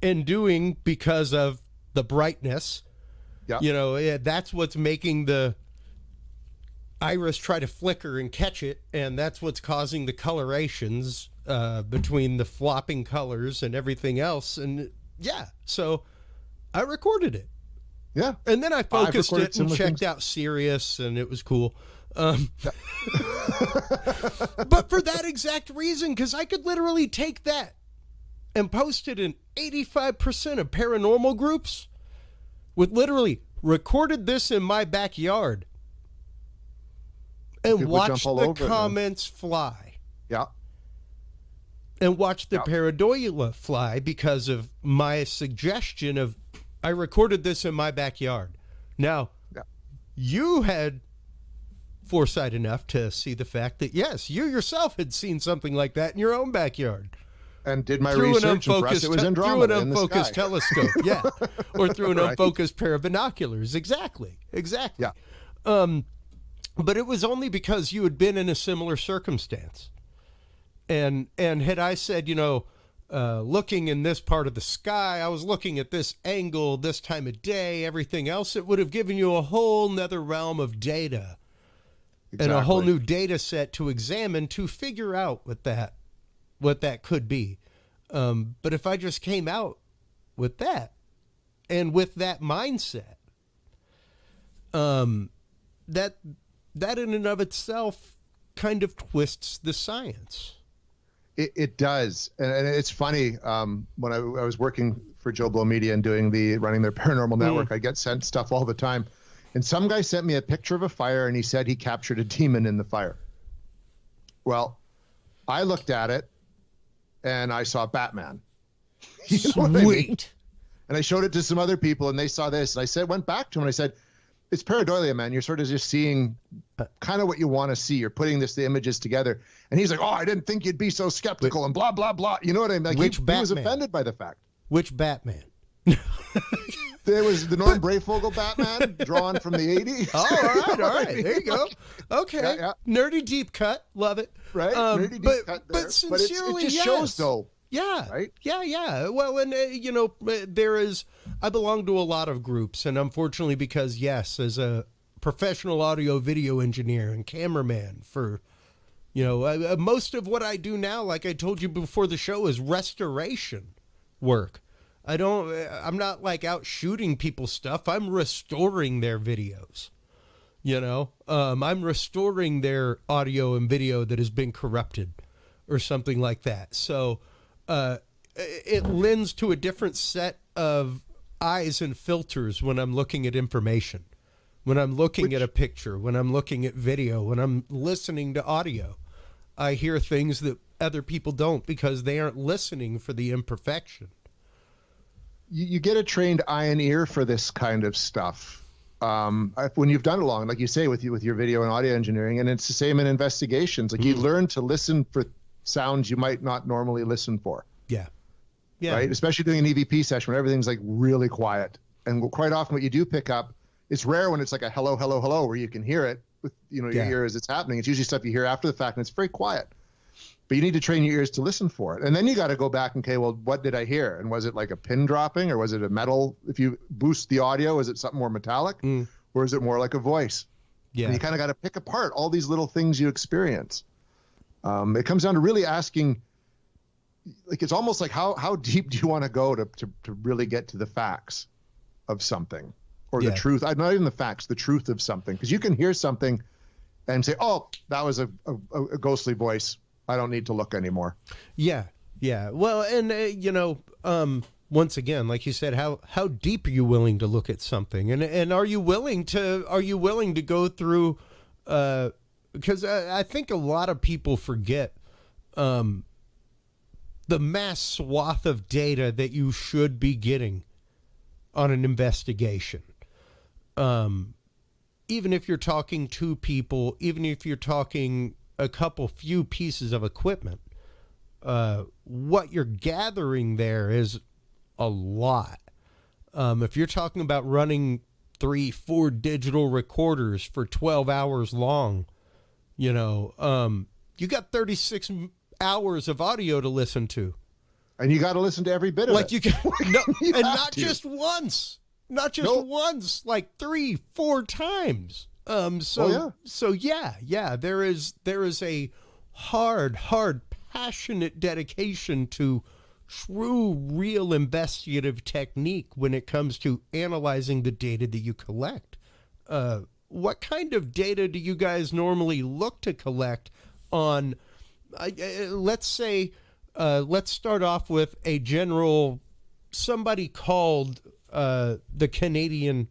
because of the brightness. Yeah. You know, that's what's making the iris try to flicker and catch it, and that's what's causing the colorations between the flopping colors and everything else. And so I recorded it. Yeah. And then I focused it and checked out Sirius, and it was cool. But for that exact reason, because I could literally take that and post it in 85% of paranormal groups with literally recorded this in my backyard and watch the comments fly. Yeah. And watch the pareidolia fly because of my suggestion of, I recorded this in my backyard. Now, you had foresight enough to see the fact that, yes, you yourself had seen something like that in your own backyard. And did my research, and for us, it was Andromeda through an unfocused telescope, yeah, or through an Right. unfocused pair of binoculars. Exactly. Yeah. But it was only because you had been in a similar circumstance. And had I said, looking in this part of the sky, I was looking at this angle, this time of day, everything else, it would have given you a whole nother realm of data and a whole new data set to examine to figure out what that could be. But if I just came out with that and with that mindset, that in and of itself kind of twists the science. It does. And it's funny. When I was working for Joe Blow Media and running their paranormal network, I get sent stuff all the time. And some guy sent me a picture of a fire and he said he captured a demon in the fire. Well, I looked at it and I saw Batman. You know what I mean? And I showed it to some other people and they saw this. And I went back to him and I said, it's pareidolia, man. You're sort of just seeing kind of what you want to see. You're putting the images together. And he's like, oh, I didn't think you'd be so skeptical and blah, blah, blah. You know what I mean? Like, he was offended by the fact. Which Batman? There was the Norm Brayfogle Batman drawn from the 80s. Oh, all right. There you go. Okay. Yeah. Nerdy deep cut. Love it. Right. Nerdy deep cut there. But sincerely, it just shows, though. Yeah. Right? Yeah. Well, and, I belong to a lot of groups. And unfortunately, because, yes, as a professional audio video engineer and cameraman for, most of what I do now, like I told you before the show, is restoration work. I'm not like out shooting people's stuff. I'm restoring their videos. I'm restoring their audio and video that has been corrupted or something like that. So it lends to a different set of eyes and filters when I'm looking at information, when I'm looking at a picture, when I'm looking at video, when I'm listening to audio. I hear things that other people don't because they aren't listening for the imperfection. You get a trained eye and ear for this kind of stuff when you've done it long, like you say, with your video and audio engineering, and it's the same in investigations. Like you learn to listen for sounds you might not normally listen for. Yeah. Right. Especially doing an EVP session when everything's like really quiet, and quite often what you do pick up, it's rare when it's like a hello, hello, hello, where you can hear it with your ear as it's happening. It's usually stuff you hear after the fact, and it's very quiet. But you need to train your ears to listen for it. And then you got to go back and, okay, well, what did I hear? And was it like a pin dropping, or was it a metal? If you boost the audio, is it something more metallic, or is it more like a voice? Yeah. And you kind of got to pick apart all these little things you experience. It comes down to really asking, like, it's almost like how deep do you want to go to really get to the facts of something, or the truth? Not even the facts, the truth of something. Because you can hear something and say, oh, that was a ghostly voice. I don't need to look anymore. Yeah. Well, and once again, like you said, how deep are you willing to look at something, and are you willing to go through? Because I think a lot of people forget the mass swath of data that you should be getting on an investigation. Even if you're talking to people, even if you're talking a few pieces of equipment, what you're gathering there is a lot. If you're talking about running 3-4 digital recorders for 12 hours long, you got 36 hours of audio to listen to, and you got to listen to every bit of it. And not just once, like 3-4 times. So there is a hard, passionate dedication to true, real investigative technique when it comes to analyzing the data that you collect. What kind of data do you guys normally look to collect on, let's say, let's start off with a general, somebody called the Canadian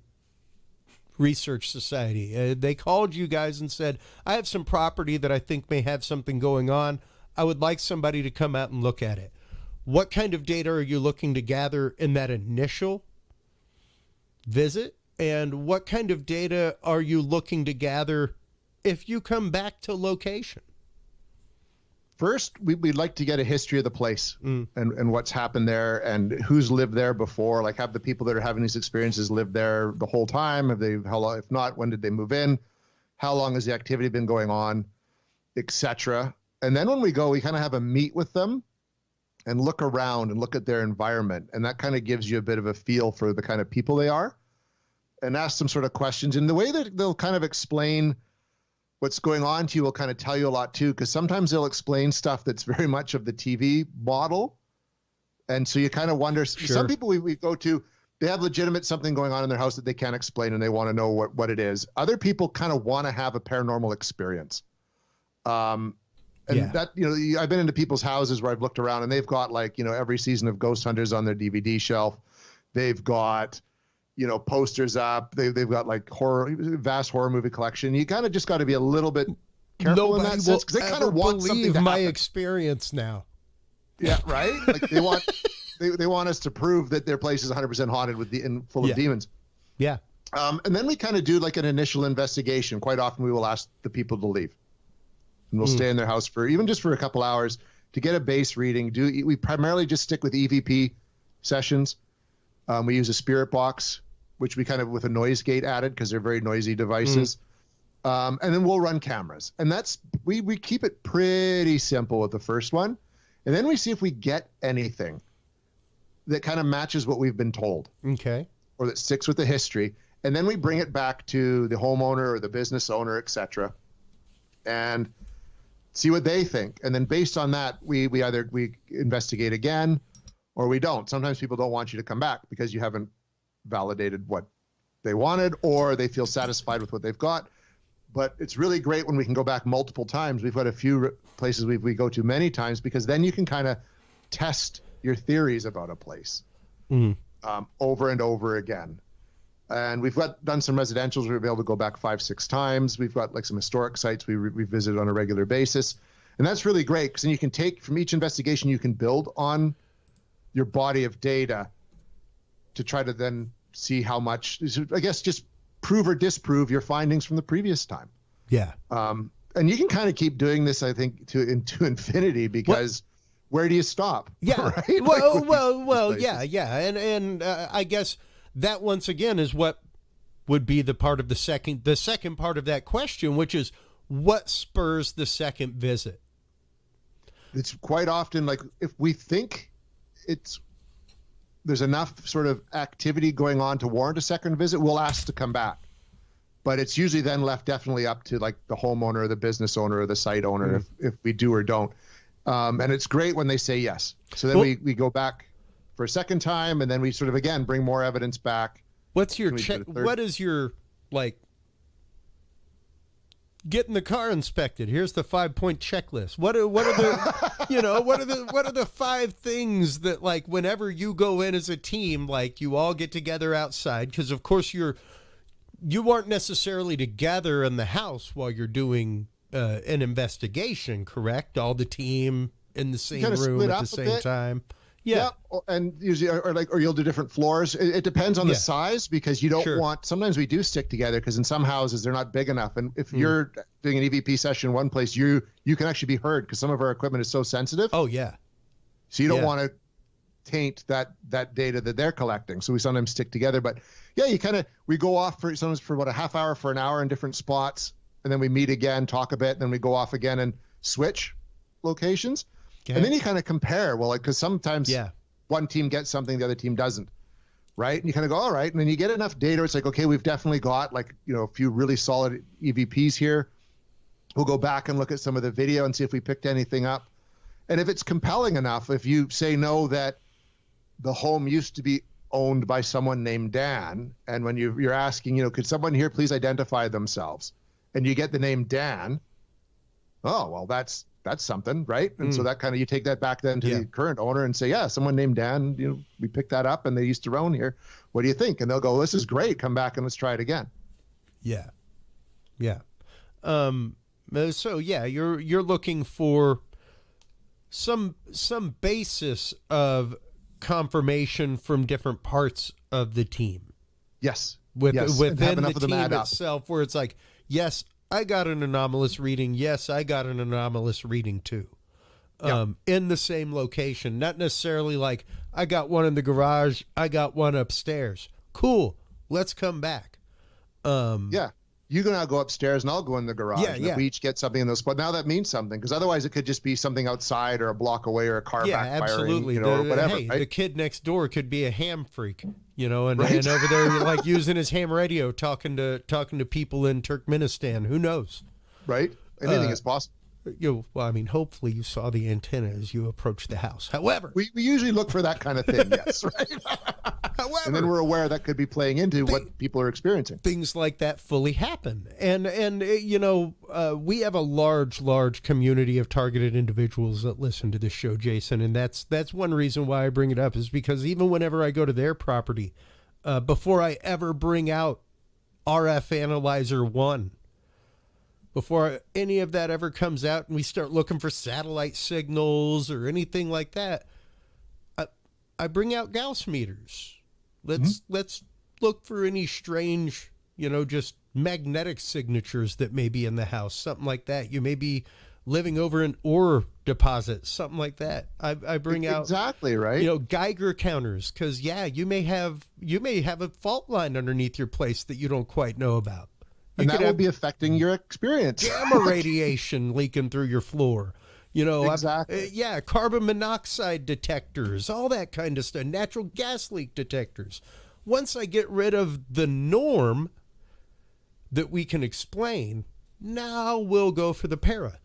Research Society. They called you guys and said, I have some property that I think may have something going on. I would like somebody to come out and look at it. What kind of data are you looking to gather in that initial visit? And what kind of data are you looking to gather if you come back to location? First, we'd like to get a history of the place and what's happened there and who's lived there before. Like, have the people that are having these experiences lived there the whole time? Have they? How long? If not, when did they move in? How long has the activity been going on, etc. And then when we go, we kind of have a meet with them and look around and look at their environment, and that kind of gives you a bit of a feel for the kind of people they are, and ask some sort of questions. And the way that they'll kind of explain what's going on to you will kind of tell you a lot too, because sometimes they'll explain stuff that's very much of the TV model. And so you kind of wonder, some people we go to, they have legitimate something going on in their house that they can't explain and they want to know what it is. Other people kind of want to have a paranormal experience. And that, you know, I've been into people's houses where I've looked around and they've got like, you know, every season of Ghost Hunters on their DVD shelf. They've got, you know, posters up. They've got like vast horror movie collection. You kind of just got to be a little bit careful in that sense, because they kind of want something to my happen. Experience now. Yeah, right. Like they want they want us to prove that their place is 100% haunted and full of demons. Yeah. And then we kind of do like an initial investigation. Quite often we will ask the people to leave, and we'll stay in their house for even just for a couple hours to get a base reading. We primarily just stick with EVP sessions. We use a spirit box, which we kind of with a noise gate added because they're very noisy devices. And then we'll run cameras, and we keep it pretty simple with the first one. And then we see if we get anything that kind of matches what we've been told. Okay. Or that sticks with the history. And then we bring it back to the homeowner or the business owner, etc., and see what they think. And then based on that, we either investigate again or we don't. Sometimes people don't want you to come back because you haven't validated what they wanted, or they feel satisfied with what they've got. But it's really great when we can go back multiple times. We've got a few places we go to many times, because then you can kind of test your theories about a place over and over again. And we've done some residentials where we've been able to go back 5-6 times. We've got like some historic sites we visit on a regular basis. And that's really great, because then you can take from each investigation, you can build on your body of data to try to then see how much, I guess, just prove or disprove your findings from the previous time. Yeah. And you can kind of keep doing this, I think, to infinity, because where do you stop? Yeah. Right? Well, yeah. And I guess that once again is what would be the second part of that question, which is what spurs the second visit? It's quite often like if we think there's enough sort of activity going on to warrant a second visit, we'll ask to come back. But it's usually then left definitely up to like the homeowner or the business owner or the site owner if we do or don't. And it's great when they say yes. So then we go back for a second time, and then we sort of, again, bring more evidence back. What's your check? What is your, like, getting the car inspected? Here's the 5-point checklist. What are the, you know, what are the 5 things that, like, whenever you go in as a team, like, you all get together outside? Because of course you aren't necessarily together in the house while you're doing an investigation, correct? All the team in the same room at the same time. Yeah. And usually, or you'll do different floors. It depends on the size, because you don't want, sometimes we do stick together because in some houses they're not big enough. And if you're doing an EVP session in one place, you can actually be heard because some of our equipment is so sensitive. Oh yeah. So you don't want to taint that data that they're collecting. So we sometimes stick together, but yeah, we go off sometimes for about a half hour, for an hour in different spots. And then we meet again, talk a bit, and then we go off again and switch locations. Okay. And then you kind of compare, because sometimes one team gets something, the other team doesn't, right? And you kind of go, all right. And then you get enough data. It's like, okay, we've definitely got like, you know, a few really solid EVPs here. We'll go back and look at some of the video and see if we picked anything up. And if it's compelling enough, if you say no, that the home used to be owned by someone named Dan, and when you're asking, you know, could someone here please identify themselves? And you get the name Dan. Oh, well, that's something, right? And so that kind of, you take that back then to the current owner and say, yeah, someone named Dan, you know, we picked that up and they used to own here. What do you think? And they'll go, this is great. Come back and let's try it again. Yeah. Yeah. So yeah, you're looking for some basis of confirmation from different parts of the team. Yes. Within the team itself, where it's like, yes, I got an anomalous reading. Yes, I got an anomalous reading too. Yeah. In the same location, not necessarily like I got one in the garage, I got one upstairs. Cool. Let's come back. Yeah. You can now go upstairs and I'll go in the garage. Yeah, and yeah. if we each get something in those spots. Now that means something, because otherwise it could just be something outside or a block away or a car backfiring, absolutely. or whatever. Hey, right? the kid next door could be a ham freak, and, Right. and over there like using his ham radio, talking to people in Turkmenistan. Who knows? Right? Anything is possible. Well, I mean, hopefully you saw the antenna as you approached the house. However, We usually look for that kind of thing, yes, right? And then we're aware that could be playing into what people are experiencing. Things like that fully happen. And we have a large community of targeted individuals that listen to this show, Jason. And that's one reason why I bring it up, is because even whenever I go to their property, before I ever bring out RF Analyzer 1, before any of that ever comes out and we start looking for satellite signals or anything like that, I bring out Gauss meters. Let's look for any strange, just magnetic signatures that may be in the house, something like that. You may be living over an ore deposit, something like that. I bring out exactly right. Geiger counters, because you may have a fault line underneath your place that you don't quite know about. And that will be affecting your experience. Gamma radiation leaking through your floor. Exactly. Carbon monoxide detectors, all that kind of stuff, natural gas leak detectors. Once I get rid of the norm that we can explain, now we'll go for the para.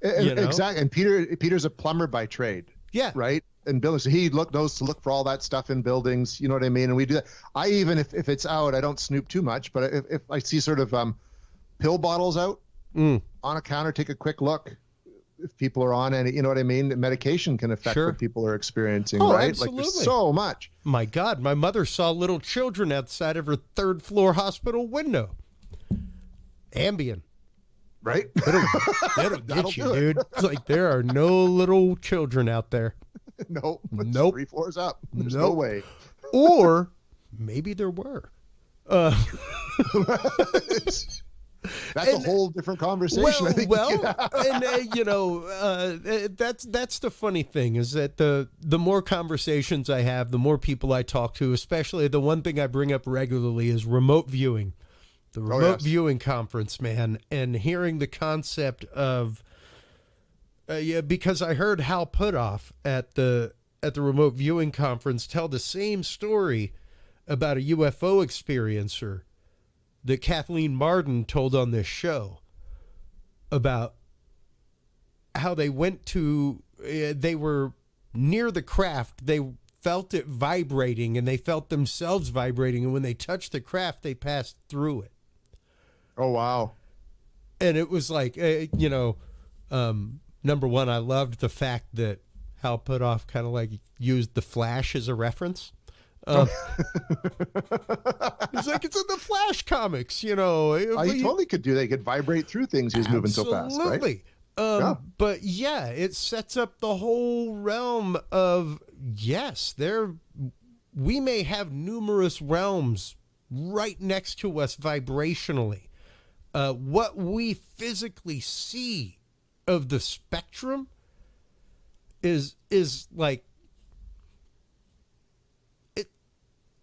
Exactly. And Peter's a plumber by trade. Yeah. Right? And buildings. So he knows to look for all that stuff in buildings. You know what I mean? And we do that. I even, if it's out, I don't snoop too much, but if I see sort of pill bottles out on a counter, take a quick look. If people are on any, you know what I mean? Medication can affect what people are experiencing, right? Absolutely. Like there's so much. My God, my mother saw little children outside of her third floor hospital window. Ambien. Right? That'll get you, dude. It's like there are no little children out there. Nope. 3 floors up. There's no way. Or maybe there were. That's a whole different conversation. That's the funny thing, is that the more conversations I have, the more people I talk to, especially the one thing I bring up regularly is remote viewing. The remote viewing conference, man, and hearing the concept of, because I heard Hal Putoff at the remote viewing conference tell the same story about a UFO experiencer that Kathleen Marden told on this show, about how they they were near the craft, they felt it vibrating, and they felt themselves vibrating, and when they touched the craft, they passed through it. Oh, wow. And it was like, number one, I loved the fact that Hal Putoff kind of like used The Flash as a reference. He's like, it's in the Flash comics, He totally could do that. He could vibrate through things. He was moving so fast, right? Absolutely. But yeah, it sets up the whole realm of, yes, we may have numerous realms right next to us vibrationally. What we physically see of the spectrum is like,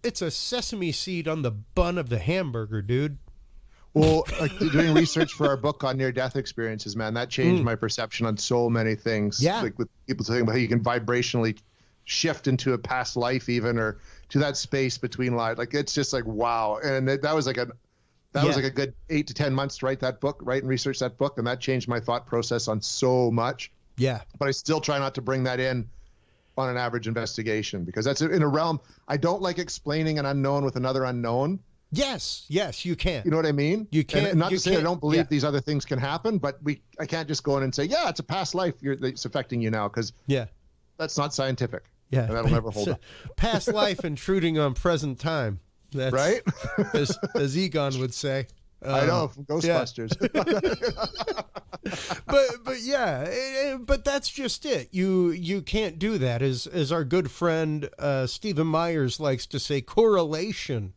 it's a sesame seed on the bun of the hamburger, dude. Well, like doing research for our book on near-death experiences, man, that changed my perception on so many things. Yeah. Like with people talking about how you can vibrationally shift into a past life even, or to that space between lives. Like, it's just like, wow. And that was like a good 8 to 10 months to write that book, and research that book. And that changed my thought process on so much. Yeah. But I still try not to bring that in on an average investigation, because that's in a realm. I don't like explaining an unknown with another unknown. Yes, you can. You know what I mean? You can't. And not to say I don't believe yeah. these other things can happen, but I can't just go in and say, yeah, it's a past life it's affecting you now, because that's not scientific. Yeah, and that'll never hold up. Past life intruding on present time. That's, right? as Egon would say. I know, from Ghostbusters. but that's just it. You can't do that. As our good friend Stephen Myers likes to say, correlation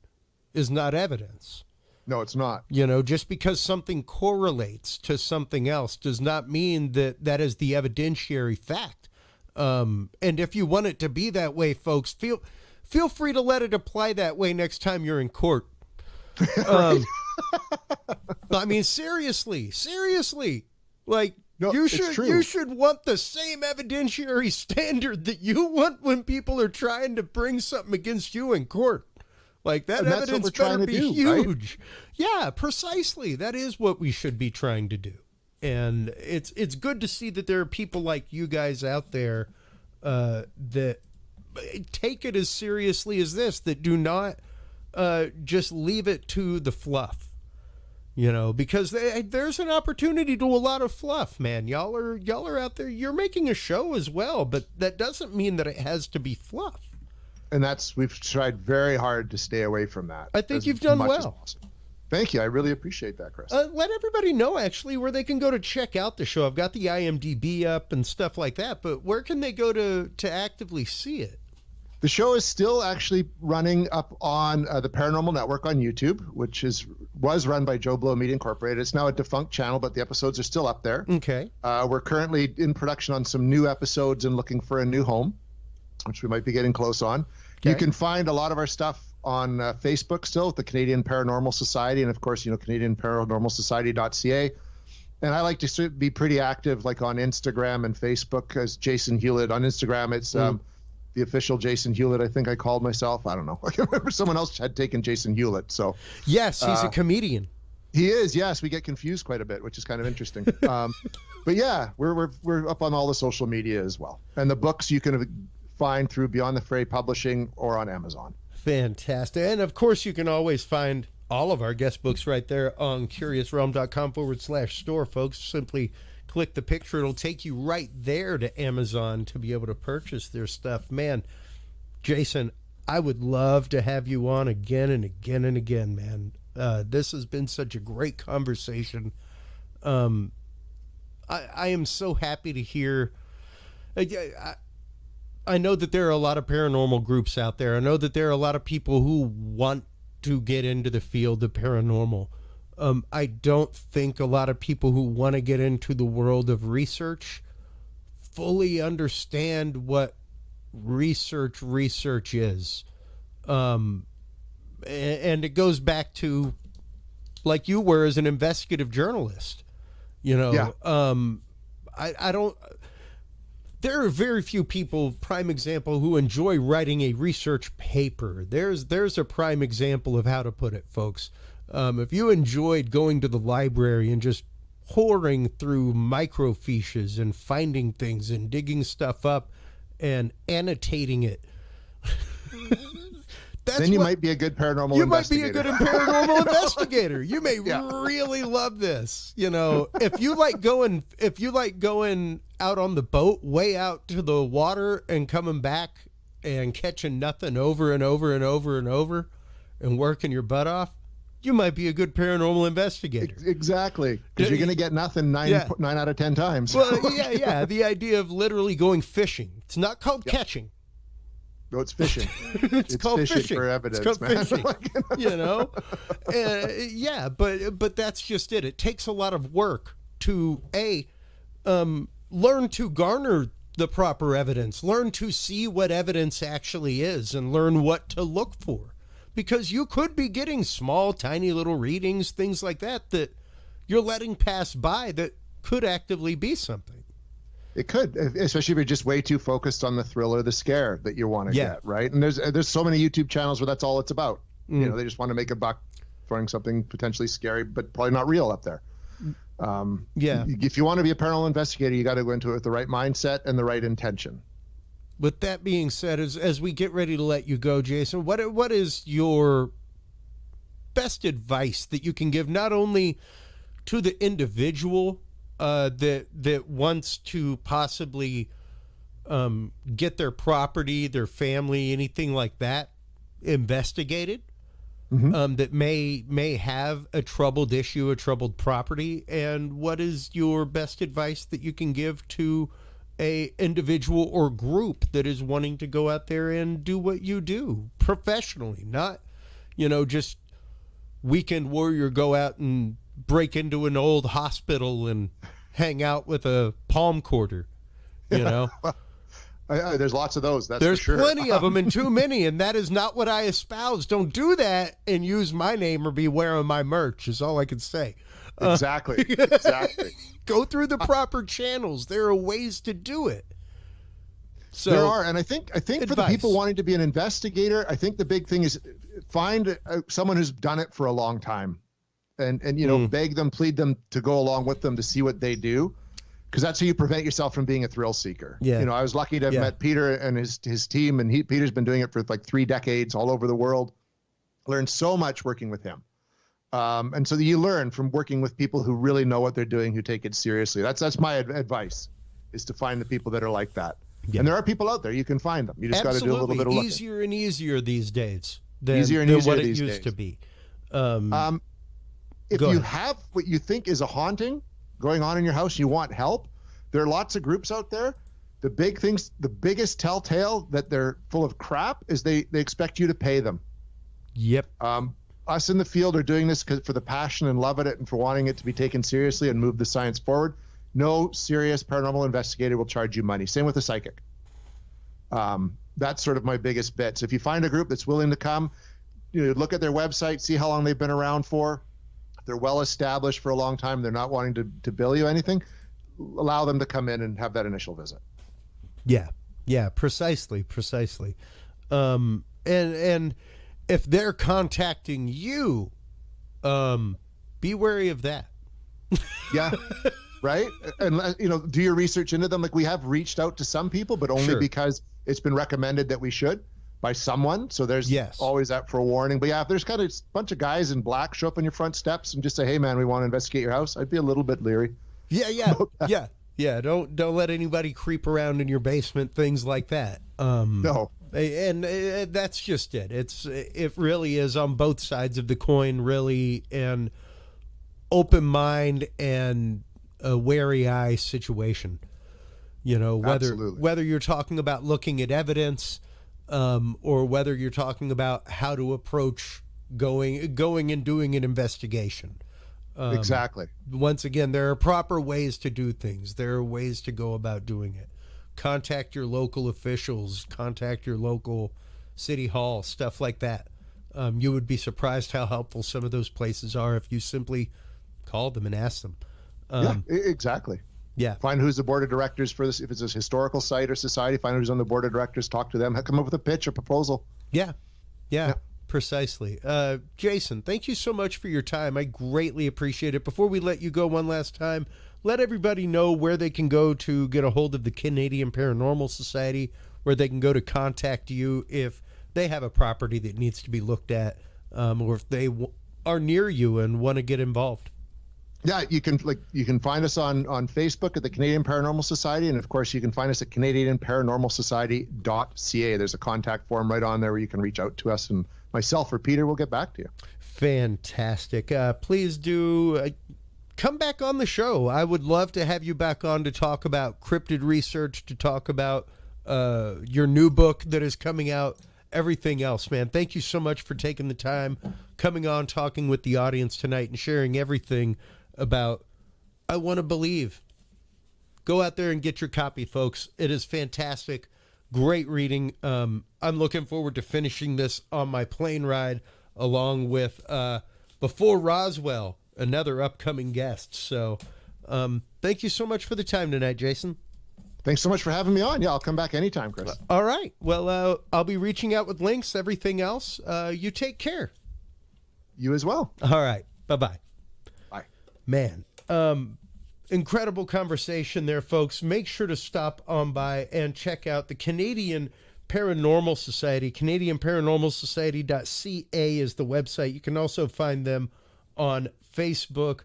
is not evidence. No, it's not. You know, just because something correlates to something else does not mean that that is the evidentiary fact. And if you want it to be that way, folks, feel free to let it apply that way next time you're in court. I mean, seriously, like, no, you should want the same evidentiary standard that you want when people are trying to bring something against you in court. Like, that evidence better be huge. Right? Yeah, precisely. That is what we should be trying to do. And it's good to see that there are people like you guys out there that take it as seriously as this, that do not just leave it to the fluff. You know, because there's an opportunity to a lot of fluff, man. Y'all are out there. You're making a show as well, but that doesn't mean that it has to be fluff. And we've tried very hard to stay away from that. I think you've done well. Thank you. I really appreciate that, Chris. Let everybody know, actually, where they can go to check out the show. I've got the IMDb up and stuff like that, but where can they go to actively see it? The show is still actually running up on the Paranormal Network on YouTube, which was run by Joe Blow Media Incorporated. It's now a defunct channel, but the episodes are still up there. Okay. We're currently in production on some new episodes and looking for a new home, which we might be getting close on. Okay. You can find a lot of our stuff on Facebook still, the Canadian Paranormal Society, and of course, CanadianParanormalSociety.ca. And I like to be pretty active, like on Instagram and Facebook, as Jason Hewlett. On Instagram, it's the official Jason Hewlett, I think I called myself. I don't know. I can remember someone else had taken Jason Hewlett. So yes, he's a comedian. He is. Yes, we get confused quite a bit, which is kind of interesting. But yeah, we're up on all the social media as well, and the books you can find through Beyond the Fray Publishing or on Amazon. Fantastic. And of course, you can always find all of our guest books right there on curiousrealm.com/store, folks. Simply click the picture. It'll take you right there to Amazon to be able to purchase their stuff. Man, Jason, I would love to have you on again and again and again, man. This has been such a great conversation. I am so happy to hear. I know that there are a lot of paranormal groups out there. I know that there are a lot of people who want to get into the field of paranormal. I don't think a lot of people who want to get into the world of research fully understand what research is. And it goes back to, like you were as an investigative journalist, you know. Yeah. I don't. There are very few people, prime example, who enjoy writing a research paper. There's a prime example of how to put it, folks. If you enjoyed going to the library and just pouring through microfiches and finding things and digging stuff up and annotating it, then you might be a good paranormal investigator. You might be a good paranormal investigator. You may really love this. You know, if you like going out on the boat, way out to the water and coming back and catching nothing over and over and over and over and working your butt off, you might be a good paranormal investigator. Exactly. Because you're going to get nothing nine out of 10 times. Well, yeah. The idea of literally going fishing. It's not called catching. No, it's fishing. It's called fishing for evidence, it's called man. Fishing, you know? Yeah, but that's just it. It takes a lot of work to, learn to garner the proper evidence, learn to see what evidence actually is, and learn what to look for. Because you could be getting small, tiny little readings, things like that you're letting pass by that could actively be something. It could, especially if you're just way too focused on the thrill or the scare that you want to get, right? And there's so many YouTube channels where that's all it's about. You know, they just want to make a buck throwing something potentially scary, but probably not real up there. If you want to be a paranormal investigator, you got to go into it with the right mindset and the right intention. With that being said, as we get ready to let you go, Jason, what is your best advice that you can give, not only to the individual that wants to possibly get their property, their family, anything like that investigated, that may have a troubled issue, a troubled property, and what is your best advice that you can give to a individual or group that is wanting to go out there and do what you do professionally, not, just weekend warrior go out and break into an old hospital and hang out with a palm quarter, you know? There's lots of those. There's for sure. plenty of them and too many, and that is not what I espouse. Don't do that and use my name or be wearing my merch is all I can say. Exactly. Exactly. Go through the proper channels. There are ways to do it. So there are, and I think advice. For the people wanting to be an investigator, I think the big thing is find someone who's done it for a long time, and you know, beg them, plead them to go along with them to see what they do. Because that's how you prevent yourself from being a thrill seeker. Yeah. You know, I was lucky to have met Peter and his team, and Peter's been doing it for like 3 decades all over the world. Learned so much working with him. And so you learn from working with people who really know what they're doing, who take it seriously. That's my advice, is to find the people that are like that. Yeah. And there are people out there. You can find them. You just got to do a little bit of looking. Easier and easier these days than what it used to be. If you have what you think is a haunting going on in your house, you want help, there are lots of groups out there. The biggest telltale that they're full of crap is they expect you to pay them. Yep. Us in the field are doing this for the passion and love of it and for wanting it to be taken seriously and move the science forward. No serious paranormal investigator will charge you money. Same with a psychic. That's sort of my biggest bet. So if you find a group that's willing to come, you know, look at their website, see how long they've been around for. If they're well established for a long time, they're not wanting to bill you anything, allow them to come in and have that initial visit. Yeah, precisely. And if they're contacting you, be wary of that. Yeah. Right. And, you know, do your research into them. Like, we have reached out to some people, but only because it's been recommended that we should by someone. So there's always that for a warning. But yeah, if there's kind of a bunch of guys in black show up on your front steps and just say, hey man, we want to investigate your house, I'd be a little bit leery. Yeah. Don't let anybody creep around in your basement, things like that. No. And that's just it. It really is on both sides of the coin, really, and open mind and a wary eye situation. You know, whether you're talking about looking at evidence, or whether you're talking about how to approach going and doing an investigation. Exactly. Once again, there are proper ways to do things. There are ways to go about doing it. Contact your local officials, contact your local city hall, stuff like that. You would be surprised how helpful some of those places are if you simply call them and ask them. Yeah, exactly. Yeah. Find who's the board of directors for this. If it's a historical site or society, find who's on the board of directors, talk to them, come up with a pitch or proposal. Yeah. Precisely. Jason, thank you so much for your time. I greatly appreciate it. Before we let you go one last time, let everybody know where they can go to get a hold of the Canadian Paranormal Society, where they can go to contact you if they have a property that needs to be looked at, or if they are near you and want to get involved. Yeah, you can find us on Facebook at the Canadian Paranormal Society, and of course you can find us at canadianparanormalsociety.ca. There's a contact form right on there where you can reach out to us, and myself or Peter will get back to you. Fantastic. Please do come back on the show. I would love to have you back on to talk about cryptid research, to talk about your new book that is coming out, everything else, man. Thank you so much for taking the time, coming on, talking with the audience tonight, and sharing everything about I Want to Believe. Go out there and get your copy, folks. It is fantastic. Great reading. I'm looking forward to finishing this on my plane ride, along with Before Roswell, another upcoming guest. So thank you so much for the time tonight, Jason. Thanks so much for having me on. Yeah, I'll come back anytime, Chris. All right. Well, I'll be reaching out with links, everything else. You take care. You as well. All right. Bye-bye. Bye. Man, incredible conversation there, folks. Make sure to stop on by and check out the Canadian Paranormal Society. CanadianParanormalSociety.ca is the website. You can also find them on Facebook.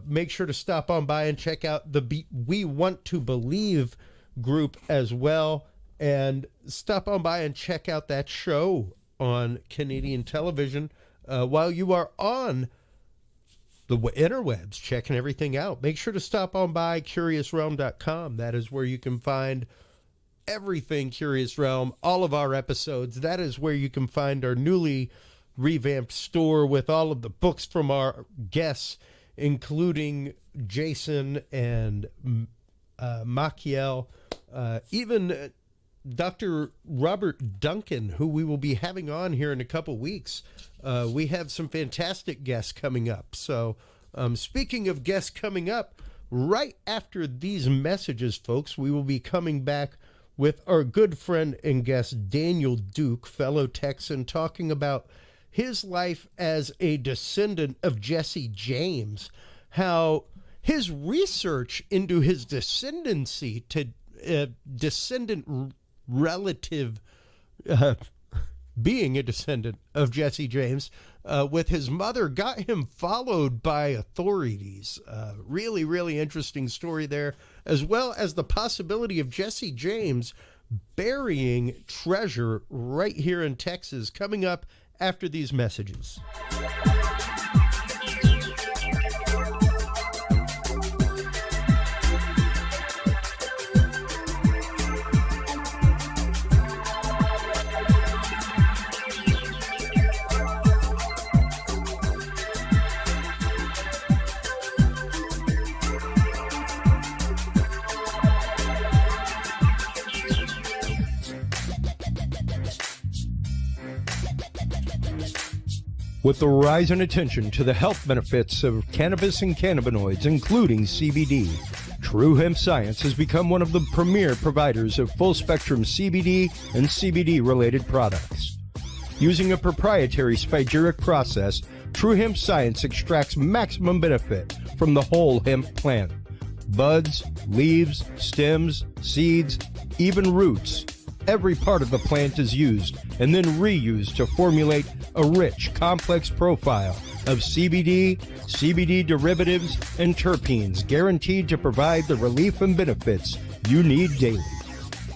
Make sure to stop on by and check out the We Want to Believe group as well. And stop on by and check out that show on Canadian television while you are on the interwebs, checking everything out. Make sure to stop on by CuriousRealm.com. That is where you can find everything Curious Realm, all of our episodes. That is where you can find our newly revamped store with all of the books from our guests, including Jason and Machiel, even Dr. Robert Duncan, who we will be having on here in a couple weeks. We have some fantastic guests coming up. So speaking of guests coming up, right after these messages, folks, we will be coming back with our good friend and guest, Daniel Duke, fellow Texan, talking about his life as a descendant of Jesse James, how his research into his descendancy to descendant relative being a descendant of Jesse James with his mother got him followed by authorities. Really, really interesting story there, as well as the possibility of Jesse James burying treasure right here in Texas, coming up after these messages. With the rise in attention to the health benefits of cannabis and cannabinoids, including CBD, True Hemp Science has become one of the premier providers of full-spectrum CBD and CBD-related products. Using a proprietary spagyric process, True Hemp Science extracts maximum benefit from the whole hemp plant. Buds, leaves, stems, seeds, even roots. Every part of the plant is used and then reused to formulate a rich, complex profile of CBD, CBD derivatives, and terpenes guaranteed to provide the relief and benefits you need daily.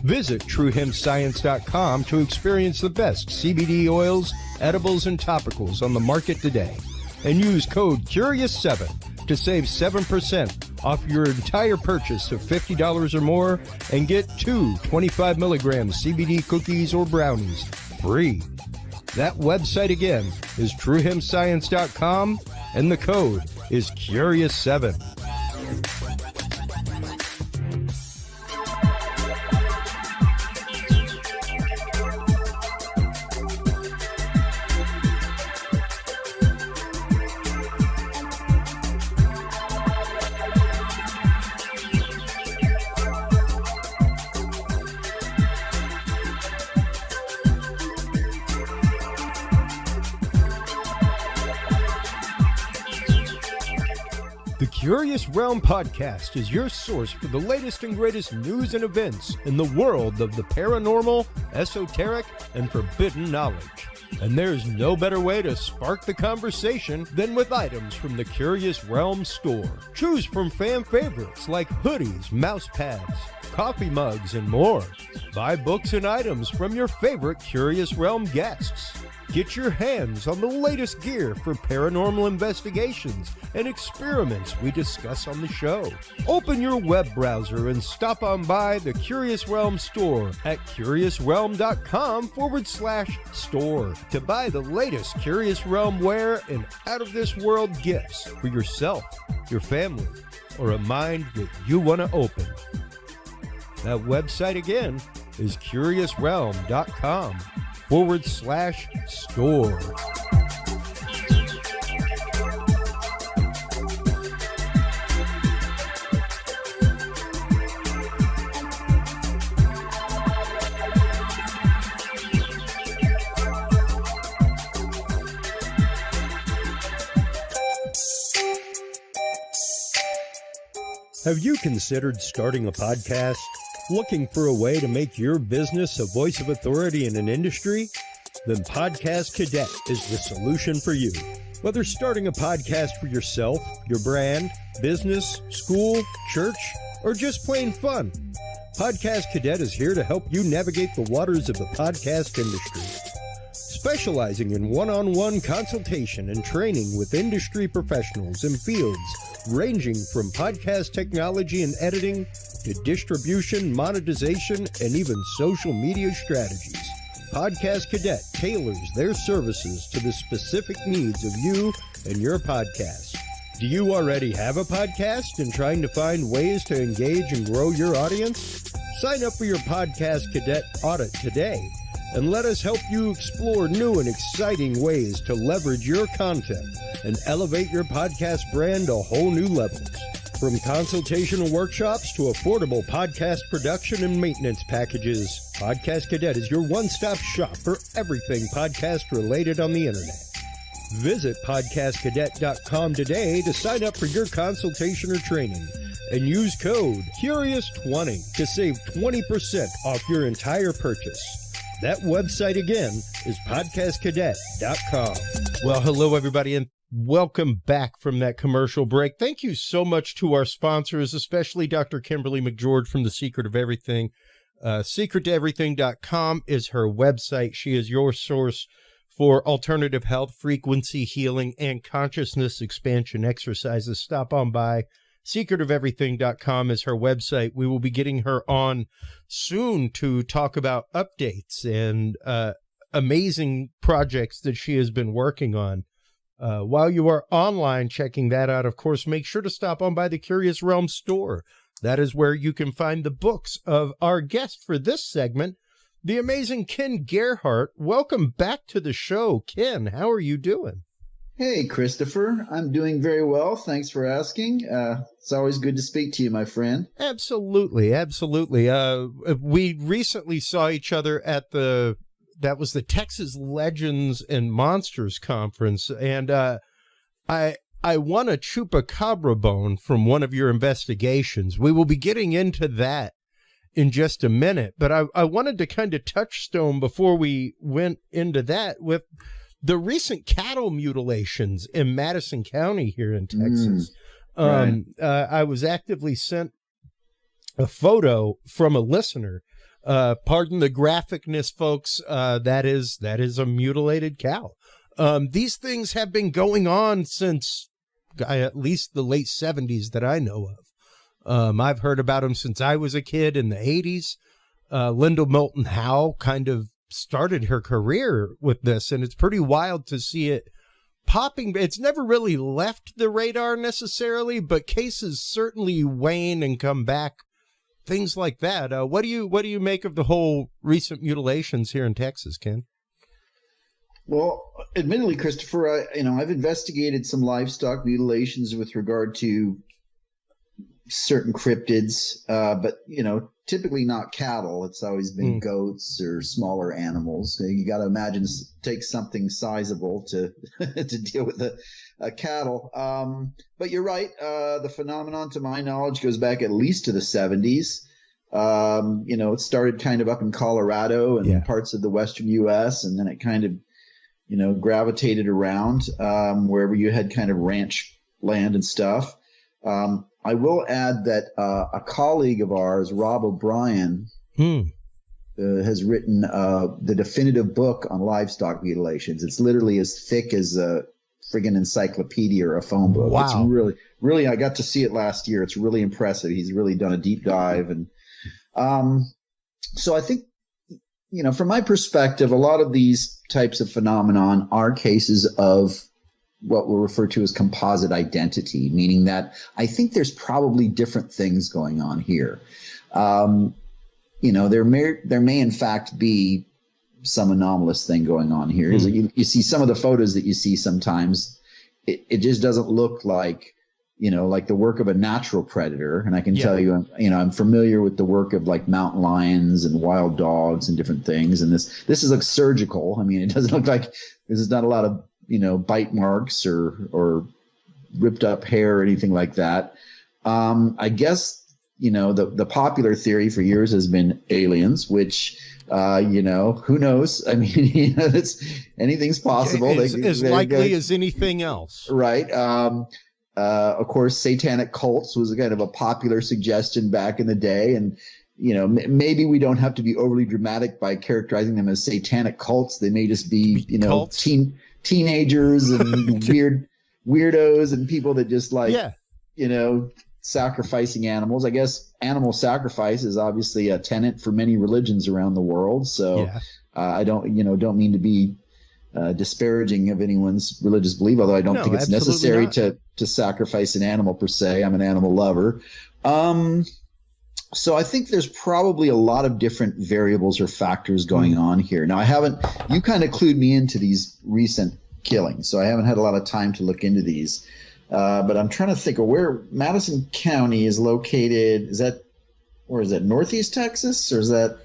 Visit TrueHempScience.com to experience the best CBD oils, edibles, and topicals on the market today. And use code CURIOUS7 to save 7% off your entire purchase of $50 or more and get 2 25 milligram CBD cookies or brownies free. That website again is TrueHempScience.com and the code is CURIOUS7. The Curious Realm Podcast is your source for the latest and greatest news and events in the world of the paranormal, esoteric, and forbidden knowledge. And there's no better way to spark the conversation than with items from the Curious Realm store. Choose from fan favorites like hoodies, mouse pads, coffee mugs, and more. Buy books and items from your favorite Curious Realm guests. Get your hands on the latest gear for paranormal investigations and experiments we discuss on the show. Open your web browser and stop on by the Curious Realm store at curiousrealm.com/store to buy the latest Curious Realm wear and out-of-this-world gifts for yourself, your family, or a mind that you want to open. That website again is curiousrealm.com/store. Have you considered starting a podcast? Looking for a way to make your business a voice of authority in an industry? Then Podcast Cadet is the solution for you. Whether starting a podcast for yourself, your brand, business, school, church, or just plain fun, Podcast Cadet is here to help you navigate the waters of the podcast industry. Specializing in one-on-one consultation and training with industry professionals in fields ranging from podcast technology and editing to distribution, monetization, and even social media strategies. Podcast Cadet tailors their services to the specific needs of you and your podcast. Do you already have a podcast and trying to find ways to engage and grow your audience? Sign up for your Podcast Cadet audit today and let us help you explore new and exciting ways to leverage your content and elevate your podcast brand to whole new levels. From consultational workshops to affordable podcast production and maintenance packages, Podcast Cadet is your one-stop shop for everything podcast related on the internet. Visit podcastcadet.com today to sign up for your consultation or training and use code CURIOUS20 to save 20% off your entire purchase. That website again is podcastcadet.com. Well, hello everybody, and welcome back from that commercial break. Thank you so much to our sponsors, especially Dr. Kimberly McGeorge from The Secret of Everything. Secrettoeverything.com is her website. She is your source for alternative health, frequency healing, and consciousness expansion exercises. Stop on by. Secrettoeverything.com is her website. We will be getting her on soon to talk about updates and amazing projects that she has been working on. While you are online checking that out, of course, make sure to stop on by the Curious Realm store. That is where you can find the books of our guest for this segment, the amazing Ken Gerhard. Welcome back to the show, Ken. How are you doing? Hey, Christopher. I'm doing very well. Thanks for asking. It's always good to speak to you, my friend. Absolutely, absolutely. We recently saw each other at that was the Texas Legends and Monsters Conference, and I won a Chupacabra bone from one of your investigations. We will be getting into that in just a minute, but I wanted to kind of touchstone before we went into that with the recent cattle mutilations in Madison County here in Texas. Right. I was actively sent a photo from a listener. Pardon the graphicness, folks. That is a mutilated cow. These things have been going on since at least the late 70s that I know of. I've heard about them since I was a kid in the 80s. Linda Moulton Howe kind of started her career with this, and it's pretty wild to see it popping. It's never really left the radar necessarily, but cases certainly wane and come back. Things like that. What do you make of the whole recent mutilations here in Texas, Ken? Well, admittedly, Christopher, I've investigated some livestock mutilations with regard to certain cryptids, but typically not cattle. It's always been goats or smaller animals. You got to imagine it takes something sizable to to deal with a cattle. But you're right. The phenomenon, to my knowledge, goes back at least to the 70s. It started kind of up in Colorado and parts of the western U.S., and then it kind of, gravitated around wherever you had kind of ranch land and stuff. I will add that a colleague of ours, Rob O'Brien, has written the definitive book on livestock mutilations. It's literally as thick as a friggin' encyclopedia or a phone book. Wow. It's really, I got to see it last year. It's really impressive. He's really done a deep dive. And so I think, from my perspective, a lot of these types of phenomenon are cases of what we'll refer to as composite identity, meaning that I think there's probably different things going on here. There may in fact be some anomalous thing going on here. You see some of the photos that you see sometimes, it just doesn't look like, like the work of a natural predator. And I can tell you, I'm familiar with the work of like mountain lions and wild dogs and different things. And this is like surgical. I mean, it doesn't look like there's not a lot of, bite marks or ripped up hair or anything like that. I guess, the popular theory for years has been aliens, which, who knows? I mean, anything's possible. As likely as anything else. Right. Of course, satanic cults was kind of a popular suggestion back in the day. And, maybe we don't have to be overly dramatic by characterizing them as satanic cults. They may just be, teenagers and weirdos and people that just like, sacrificing animals. I guess animal sacrifice is obviously a tenet for many religions around the world. So, I don't mean to be disparaging of anyone's religious belief, although I don't think it's necessary to sacrifice an animal per se. I'm an animal lover. So I think there's probably a lot of different variables or factors going on here. Now, you kind of clued me into these recent killings, so I haven't had a lot of time to look into these. But I'm trying to think of where Madison County is located. Where is that? Northeast Texas, or is that?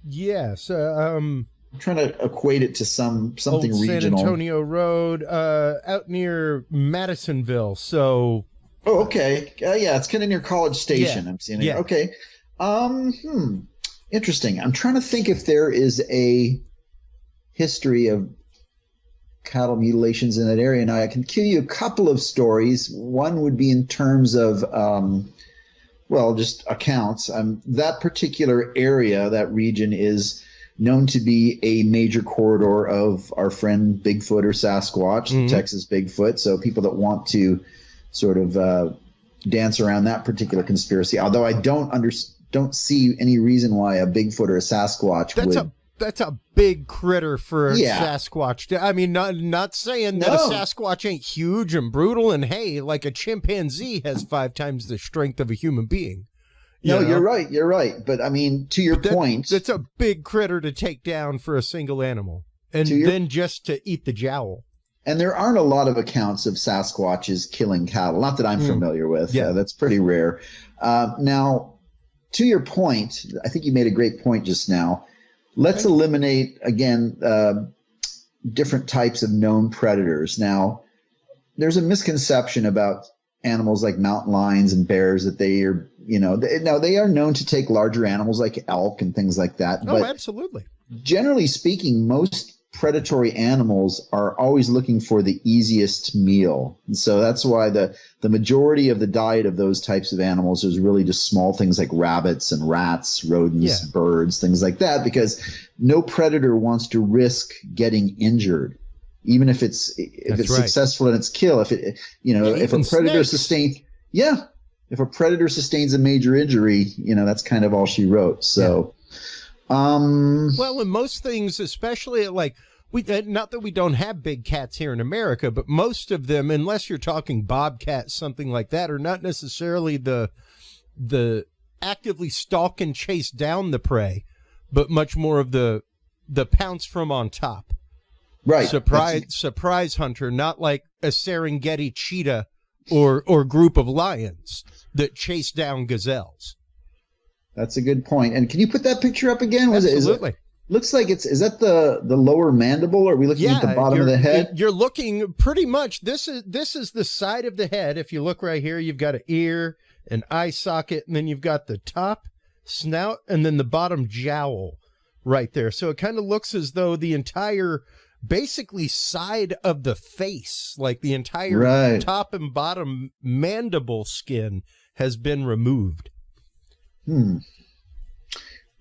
Yes. I'm trying to equate it to something Old regional. San Antonio Road, out near Madisonville. So. Oh, okay. Yeah, it's kind of near College Station. I'm seeing it. Yeah. Okay. Interesting. I'm trying to think if there is a history of cattle mutilations in that area. Now, I can give you a couple of stories. One would be in terms of, just accounts. That particular area, that region, is known to be a major corridor of our friend Bigfoot or Sasquatch, the Texas Bigfoot. So people that want to sort of dance around that particular conspiracy, although I don't see any reason why a Bigfoot or a Sasquatch That's a big critter for a Sasquatch. I mean, not saying that a Sasquatch ain't huge and brutal, and hey, like a chimpanzee has 5 times the strength of a human being. You're right. You're right. But I mean, to your point, that's a big critter to take down for a single animal, and then just to eat the jowl. And there aren't a lot of accounts of Sasquatches killing cattle, not that I'm familiar with. Yeah, that's pretty rare. Now, to your point, I think you made a great point just now. Let's eliminate, again, different types of known predators. Now, there's a misconception about animals like mountain lions and bears that they are, they are known to take larger animals like elk and things like that. Oh, absolutely. Generally speaking, most predatory animals are always looking for the easiest meal. And so that's why the majority of the diet of those types of animals is really just small things like rabbits and rats, rodents, birds, things like that, because no predator wants to risk getting injured, even if it's successful in its kill. If a predator sustains a major injury, that's kind of all she wrote. So well, in most things, especially like not that we don't have big cats here in America, but most of them, unless you're talking bobcats, something like that, are not necessarily the actively stalk and chase down the prey, but much more of the pounce from on top. Right. Surprise hunter, not like a Serengeti cheetah or group of lions that chase down gazelles. That's a good point. And can you put that picture up again? Absolutely. Looks like is that the lower mandible? Or are we looking at the bottom of the head? You're looking pretty much. This is the side of the head. If you look right here, you've got an ear, an eye socket, and then you've got the top snout, and then the bottom jowl right there. So it kind of looks as though the entire, basically, side of the face, like the entire top and bottom mandible skin, has been removed.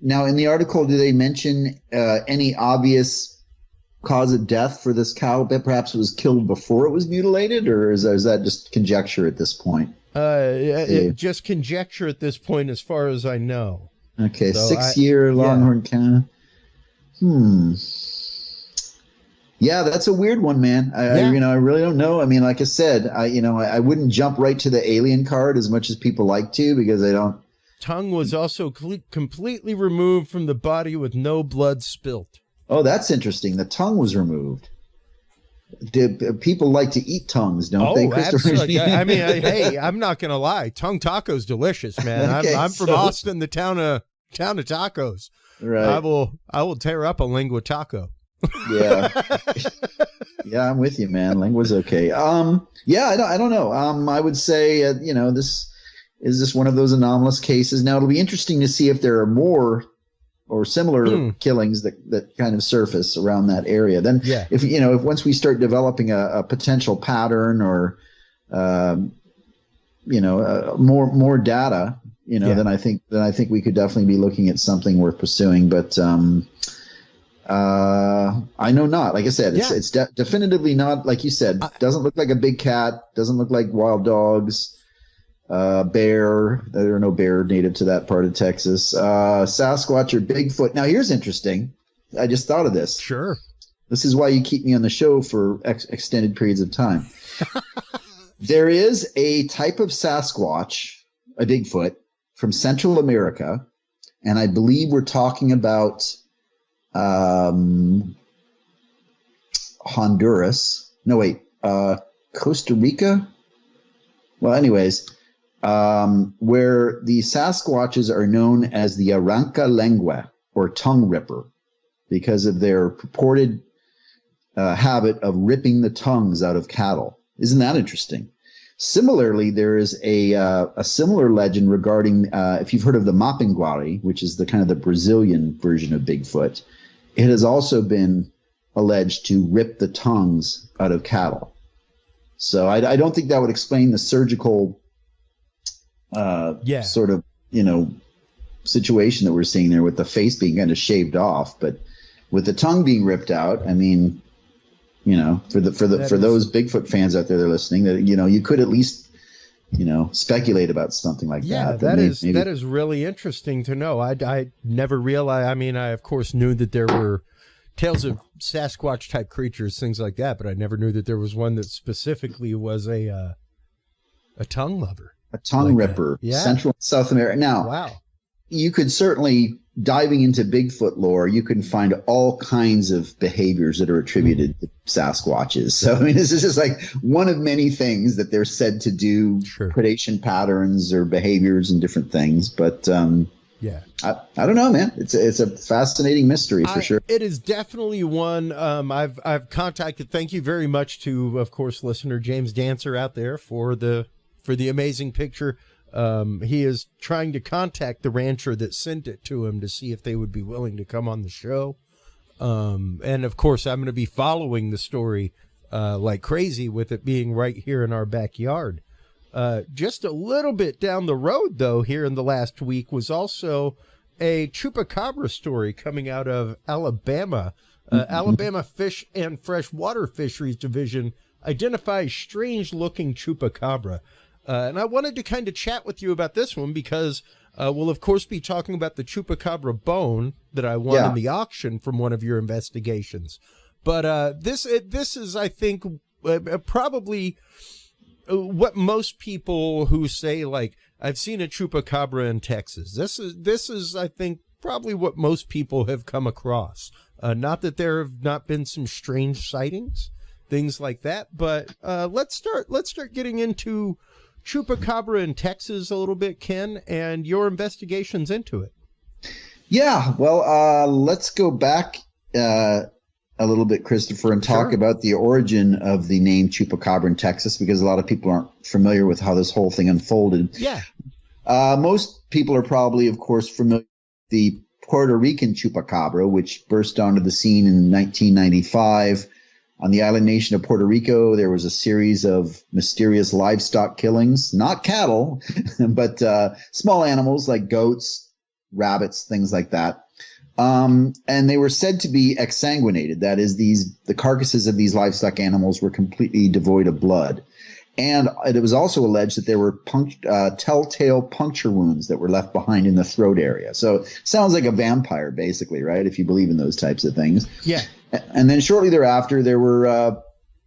Now, in the article, do they mention any obvious cause of death for this cow? Perhaps it was killed before it was mutilated, or is that just conjecture at this point? Just conjecture at this point, as far as I know. Okay, so 6-year longhorn cow. Yeah, that's a weird one, man. I really don't know. I mean, like I said, I wouldn't jump right to the alien card as much as people like to, because I don't. Tongue was also completely removed from the body with no blood spilt. Oh, that's interesting. The tongue was removed. People like to eat tongues, don't they, Christopher? Absolutely. I mean, hey, I'm not going to lie. Tongue taco's delicious, man. Okay, I'm from Austin, the town of tacos. Right. I will tear up a lingua taco. Yeah. Yeah, I'm with you, man. Lingua's okay. Yeah, I don't know. I would say, this is one of those anomalous cases. Now, it'll be interesting to see if there are more or similar killings that kind of surface around that area. Then, if once we start developing a potential pattern or, more data, then I think we could definitely be looking at something worth pursuing. But I know not. Like I said, it's definitively not, like you said, doesn't look like a big cat, doesn't look like wild dogs. Bear. There are no bear native to that part of Texas. Sasquatch or Bigfoot. Now, here's interesting. I just thought of this. Sure. This is why you keep me on the show for extended periods of time. There is a type of Sasquatch, a Bigfoot, from Central America, and I believe we're talking about Honduras. No, wait, Costa Rica? Well, anyways, where the Sasquatches are known as the Arranca Lengua, or tongue ripper, because of their purported habit of ripping the tongues out of cattle. Isn't that interesting? Similarly, there is a similar legend regarding, if you've heard of the Mapinguari, which is the kind of the Brazilian version of Bigfoot, it has also been alleged to rip the tongues out of cattle. So I don't think that would explain the surgical sort of, situation that we're seeing there with the face being kind of shaved off. But with the tongue being ripped out, I mean, for those Bigfoot fans out there that are listening, that you could at least speculate about something like that. Yeah, that is really interesting to know. I never realized. I mean, I of course knew that there were tales of Sasquatch type creatures, things like that, but I never knew that there was one that specifically was a tongue lover, a tongue ripper. Yeah. Central and South America. Now, wow, you could certainly, diving into Bigfoot lore, you can find all kinds of behaviors that are attributed to Sasquatches. So, I mean, this is just like one of many things that they're said to do, sure, predation patterns or behaviors and different things. But yeah, I don't know, man. It's a fascinating mystery for sure. It is definitely one. I've contacted. Thank you very much to, of course, listener James Dancer out there for the amazing picture. He is trying to contact the rancher that sent it to him to see if they would be willing to come on the show. And of course, I'm going to be following the story like crazy, with it being right here in our backyard. Just a little bit down the road, though, here in the last week was also a Chupacabra story coming out of Alabama. Alabama Fish and Freshwater Fisheries Division identifies strange-looking Chupacabra. And I wanted to kind of chat with you about this one because we'll, of course, be talking about the Chupacabra bone that I won in the auction from one of your investigations. But this is, I think, probably what most people who say, like, I've seen a Chupacabra in Texas. This is, I think, probably what most people have come across. Not that there have not been some strange sightings, things like that. But let's start getting into Chupacabra in Texas a little bit, Ken, and your investigations into it. Yeah, well, let's go back a little bit, Christopher, and talk about the origin of the name Chupacabra in Texas, because a lot of people aren't familiar with how this whole thing unfolded. Yeah. Most people are probably, of course, familiar with the Puerto Rican Chupacabra, which burst onto the scene in 1995. On the island nation of Puerto Rico, there was a series of mysterious livestock killings, not cattle, but small animals like goats, rabbits, things like that. And they were said to be exsanguinated. That is, the carcasses of these livestock animals were completely devoid of blood. And it was also alleged that there were telltale puncture wounds that were left behind in the throat area. So it sounds like a vampire, basically, right? If you believe in those types of things. Yeah. And then shortly thereafter, there were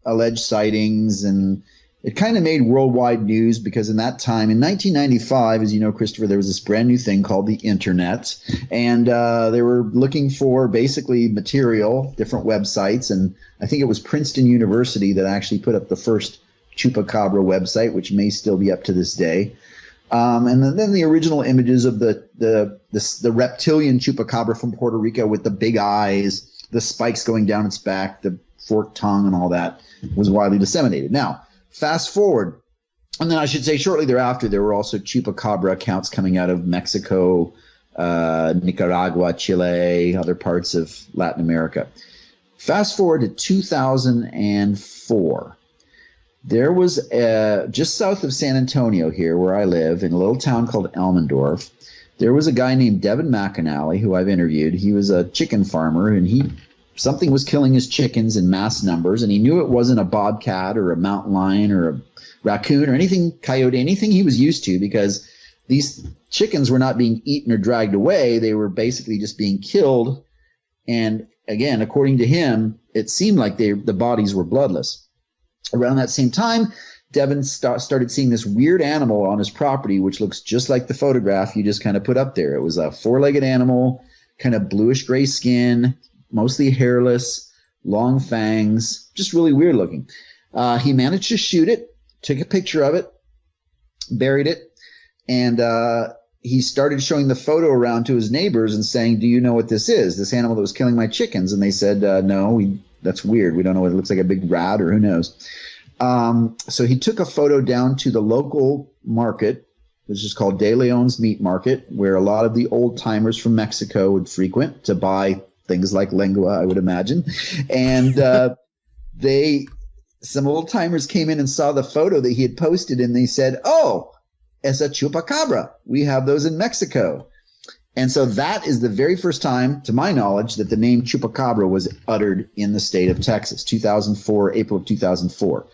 alleged sightings, and it kind of made worldwide news because in that time, in 1995, as you know, Christopher, there was this brand new thing called the internet, and they were looking for basically material, different websites, and I think it was Princeton University that actually put up the first Chupacabra website, which may still be up to this day. And then the original images of the reptilian Chupacabra from Puerto Rico with the big eyes, the spikes going down its back, the forked tongue, and all that was widely disseminated. Now, fast forward, and then I should say shortly thereafter, there were also Chupacabra accounts coming out of Mexico, Nicaragua, Chile, other parts of Latin America. Fast forward to 2004. There was just south of San Antonio here, where I live, in a little town called Elmendorf, there was a guy named Devin McAnally who I've interviewed. He was a chicken farmer, and something was killing his chickens in mass numbers, and he knew it wasn't a bobcat or a mountain lion or a raccoon or anything, coyote, anything he was used to, because these chickens were not being eaten or dragged away. They were basically just being killed and again, according to him, it seemed like the bodies were bloodless. Around that same time, Devin started seeing this weird animal on his property, which looks just like the photograph you just kind of put up there. It was a four-legged animal, kind of bluish gray skin, mostly hairless, long fangs, just really weird looking. He managed to shoot it, took a picture of it, buried it, and he started showing the photo around to his neighbors and saying, "Do you know what this is? This animal that was killing my chickens?" And they said, "No, that's weird. We don't know what it looks like, a big rat or who knows." So he took a photo down to the local market, which is called De Leon's Meat Market, where a lot of the old timers from Mexico would frequent to buy things like lengua, I would imagine. And some old timers came in and saw the photo that he had posted, and they said, "Oh, it's a chupacabra. We have those in Mexico." And so that is the very first time, to my knowledge, that the name Chupacabra was uttered in the state of Texas, 2004, April of 2004.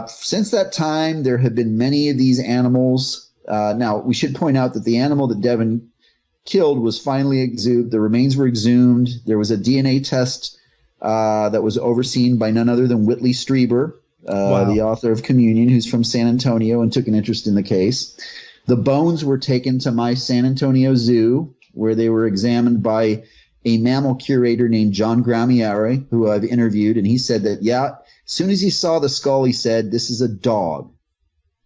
Since that time, there have been many of these animals. Now, we should point out that the animal that Devin killed was finally exhumed. The remains were exhumed. There was a DNA test that was overseen by none other than Whitley Strieber, the author of Communion, who's from San Antonio and took an interest in the case. The bones were taken to my San Antonio Zoo, where they were examined by a mammal curator named John Gramiere, who I've interviewed, and he said that, as soon as he saw the skull, he said, "This is a dog,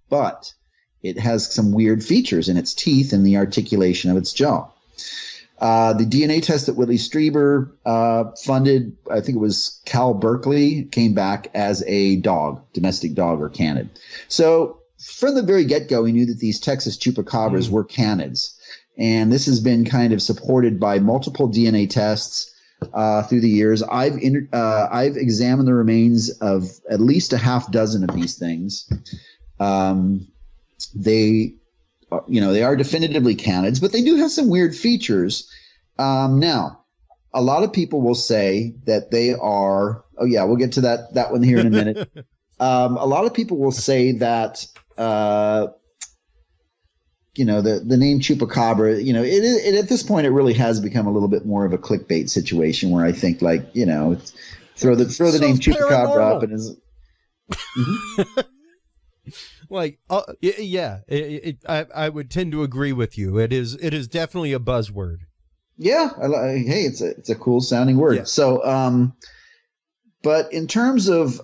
but it has some weird features in its teeth and the articulation of its jaw." The DNA test that Whitley Strieber funded, I think it was Cal Berkeley, came back as a dog, domestic dog or canid. So from the very get-go, we knew that these Texas Chupacabras were canids. And this has been kind of supported by multiple DNA tests through the years. I've examined the remains of at least a half dozen of these things. They are definitively canids, but they do have some weird features. Now, a lot of people will say that they are. Oh yeah, we'll get to that one here in a minute. A lot of people will say that. The name Chupacabra, it at this point, it really has become a little bit more of a clickbait situation where I think throw the name Chupacabra up and is I would tend to agree with you. It is definitely a buzzword. Yeah. Hey, it's a cool sounding word. Yeah. So, but in terms of,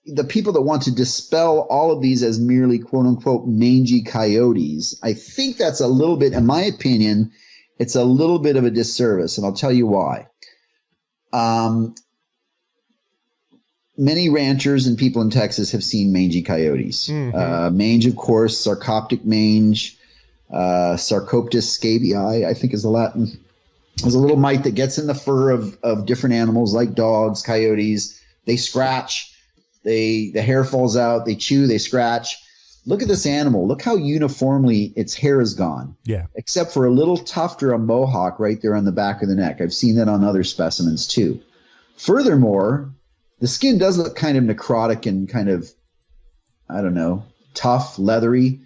the people that want to dispel all of these as merely quote unquote mangy coyotes, I think that's a little bit, in my opinion, it's a little bit of a disservice. And I'll tell you why. Many ranchers and people in Texas have seen mangy coyotes. Mm-hmm. Mange, of course, sarcoptic mange, Sarcoptes scabii, I think is the Latin. There's a little mite that gets in the fur of different animals like dogs, coyotes. They scratch. The hair falls out, they chew, they scratch. Look at this animal. Look how uniformly its hair is gone. Yeah. Except for a little tuft or a mohawk right there on the back of the neck. I've seen that on other specimens too. Furthermore, the skin does look kind of necrotic and kind of, I don't know, tough, leathery.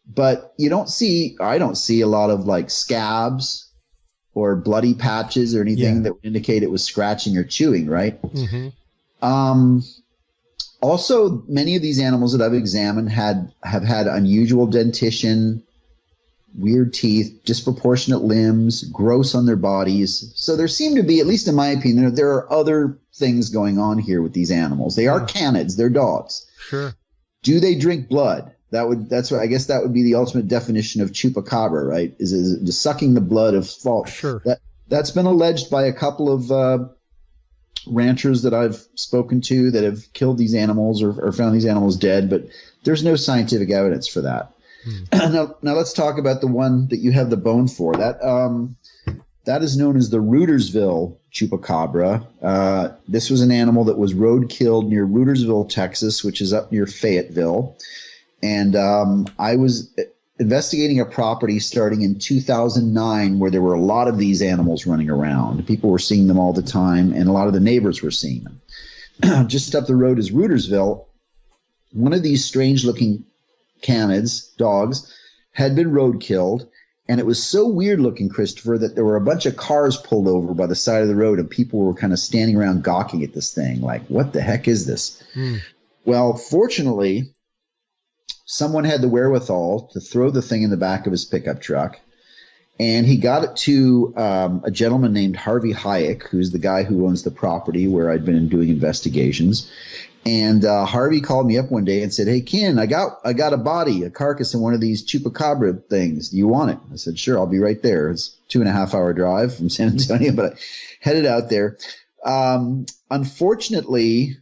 But I don't see a lot of like scabs or bloody patches or anything that would indicate it was scratching or chewing, right? Mm-hmm. Also, many of these animals that I've examined have had unusual dentition, weird teeth, disproportionate limbs, gross on their bodies. So there seem to be, at least in my opinion, there are other things going on here with these animals. They are canids, they're dogs. Sure. Do they drink blood? That's what I guess that would be the ultimate definition of Chupacabra, right? Is just sucking the blood of fault. Sure. That's been alleged by a couple of ranchers that I've spoken to that have killed these animals or found these animals dead, but there's no scientific evidence for that. Now let's talk about the one that you have the bone for. That is known as the Rudersville Chupacabra. This was an animal that was road killed near Rudersville, Texas, which is up near Fayetteville. And I was investigating a property starting in 2009 where there were a lot of these animals running around. People were seeing them all the time, and a lot of the neighbors were seeing them. Just up the road is Rudersville. One of these strange-looking canids, dogs, had been road killed, And it was so weird looking, Christopher, that there were a bunch of cars pulled over by the side of the road and people were kind of standing around gawking at this thing like, what the heck is this? Well, fortunately, someone had the wherewithal to throw the thing in the back of his pickup truck. And he got it to a gentleman named Harvey Hayek, who's the guy who owns the property where I'd been doing investigations. And Harvey called me up one day and said, "Hey, Ken, I got a carcass in one of these Chupacabra things. Do you want it?" I said, "Sure, I'll be right there." It's a 2.5-hour drive from San Antonio, but I headed out there. Unfortunately,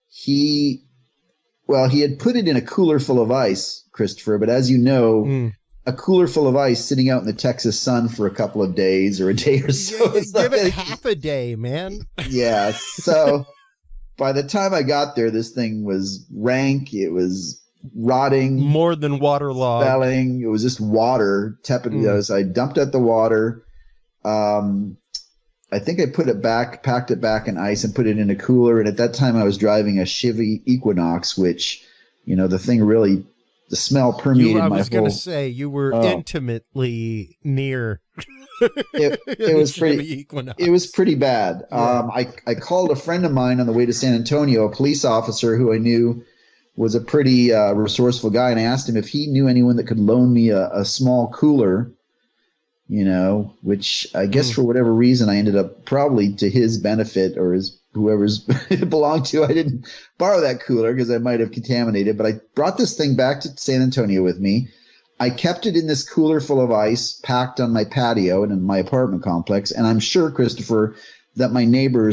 he had put it in a cooler full of ice, Christopher. But as you know, a cooler full of ice sitting out in the Texas sun for a couple of days or a day or so. Give it half a day, man. Yeah. So by the time I got there, this thing was rank. It was rotting. More than waterlogged. Smelling. It was just water, tepid. So I dumped out the water. I think I packed it back in ice and put it in a cooler. And at that time I was driving a Chevy Equinox, which, the thing really, the smell permeated my whole. I was going to say you were intimately near. It was pretty. It was pretty bad. Yeah. I called a friend of mine on the way to San Antonio, a police officer who I knew was a pretty resourceful guy, and I asked him if he knew anyone that could loan me a small cooler. Which I guess for whatever reason I ended up probably to his benefit or whoever's it belonged to. I didn't borrow that cooler because I might have contaminated, but I brought this thing back to San Antonio with me. I kept it in this cooler full of ice packed on my patio and in my apartment complex. And I'm sure, Christopher, that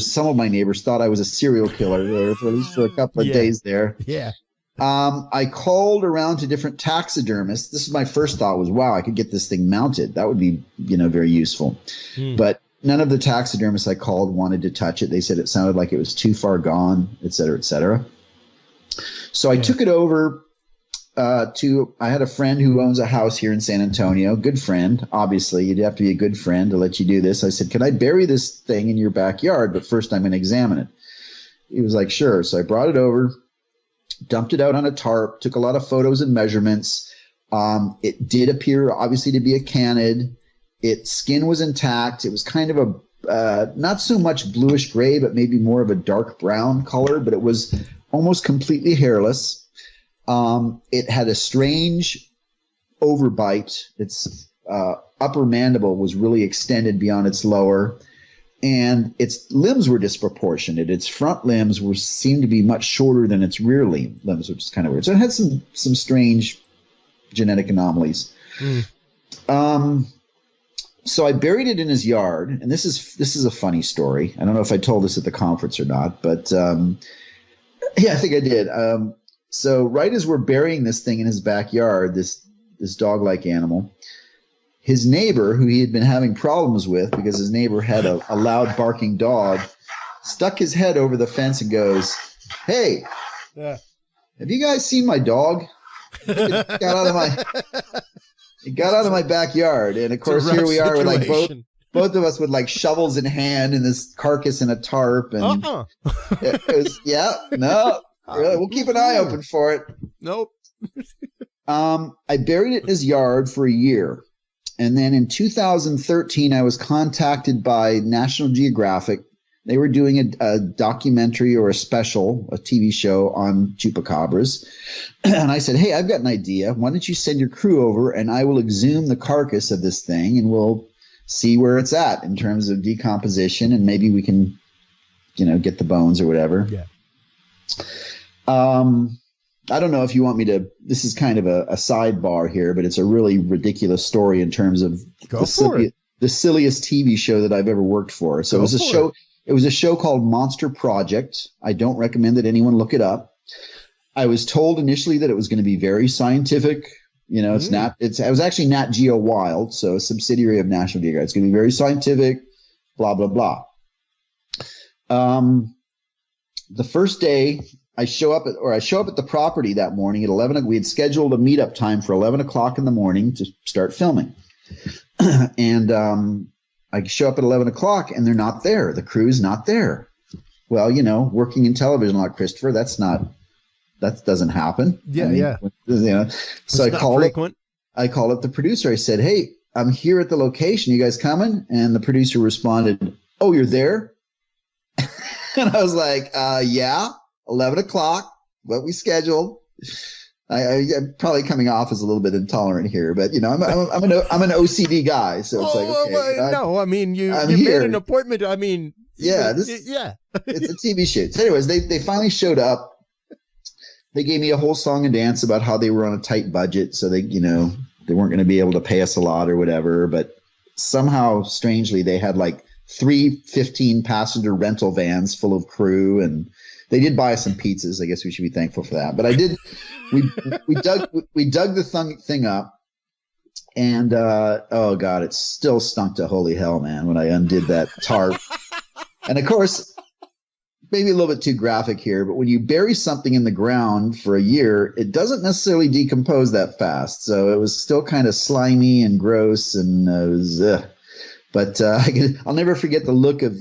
some of my neighbors thought I was a serial killer there at least for a couple of days there. Yeah. I called around to different taxidermists. This is my first thought was, wow, I could get this thing mounted. That would be, very useful. But none of the taxidermists I called wanted to touch it. They said it sounded like it was too far gone, et cetera, et cetera. So I took it over I had a friend who owns a house here in San Antonio, good friend. Obviously, you'd have to be a good friend to let you do this. I said, "Can I bury this thing in your backyard? But first I'm going to examine it." He was like, "Sure." So I brought it over, dumped it out on a tarp, took a lot of photos and measurements. It did appear obviously to be a canid. Its skin was intact. It was kind of a not so much bluish gray, but maybe more of a dark brown color, but it was almost completely hairless. It had a strange overbite. Its upper mandible was really extended beyond its lower, and its limbs were disproportionate. Its front limbs seemed to be much shorter than its rear limbs, which is kind of weird. So it had some strange genetic anomalies. So I buried it in his yard, and this is a funny story. I don't know if I told this at the conference or not, but yeah, I think I did. So right as we're burying this thing in his backyard, this dog-like animal, his neighbor, who he had been having problems with because his neighbor had a loud barking dog, stuck his head over the fence and goes, "Hey, have you guys seen my dog? It got out of my backyard." And of course, here we are with like both of us with like shovels in hand and this carcass in a tarp. And it was, no. Really? We'll keep an eye open for it. Nope. I buried it in his yard for a year. And then in 2013, I was contacted by National Geographic. They were doing a documentary or a TV show on Chupacabras. And I said, "Hey, I've got an idea. Why don't you send your crew over and I will exhume the carcass of this thing and we'll see where it's at in terms of decomposition and maybe we can, get the bones or whatever." Yeah. I don't know if you want me to, this is kind of a sidebar here, but it's a really ridiculous story in terms of the silliest TV show that I've ever worked for. So it was a show called Monster Project. I don't recommend that anyone look it up. I was told initially that it was going to be very scientific. It was actually Nat Geo Wild, so a subsidiary of National Geographic. It's going to be very scientific, blah, blah, blah. The first day I show up at the property that morning at 11. We had scheduled a meetup time for 11 o'clock in the morning to start filming. And I show up at 11 o'clock and they're not there. The crew's not there. Well, working in television like Christopher, that doesn't happen. Yeah. So I called up the producer. I said, "Hey, I'm here at the location. You guys coming? And the producer responded, oh, you're there? And I was like, yeah, 11 o'clock, what we scheduled. I'm probably coming off as a little bit intolerant here, but I'm an OCD guy, so it's like, okay. No, I mean you made an appointment. I mean, yeah, it's a TV shoot. So anyways, they finally showed up. They gave me a whole song and dance about how they were on a tight budget, so they weren't going to be able to pay us a lot or whatever. But somehow, strangely, they had like 3 15-passenger rental vans full of crew, and they did buy us some pizzas. I guess we should be thankful for that. But we dug the thing up, and oh god, it still stunk to holy hell, man, when I undid that tarp. And of course, maybe a little bit too graphic here, but when you bury something in the ground for a year, it doesn't necessarily decompose that fast. So it was still kind of slimy and gross, and it was. But I'll never forget the look of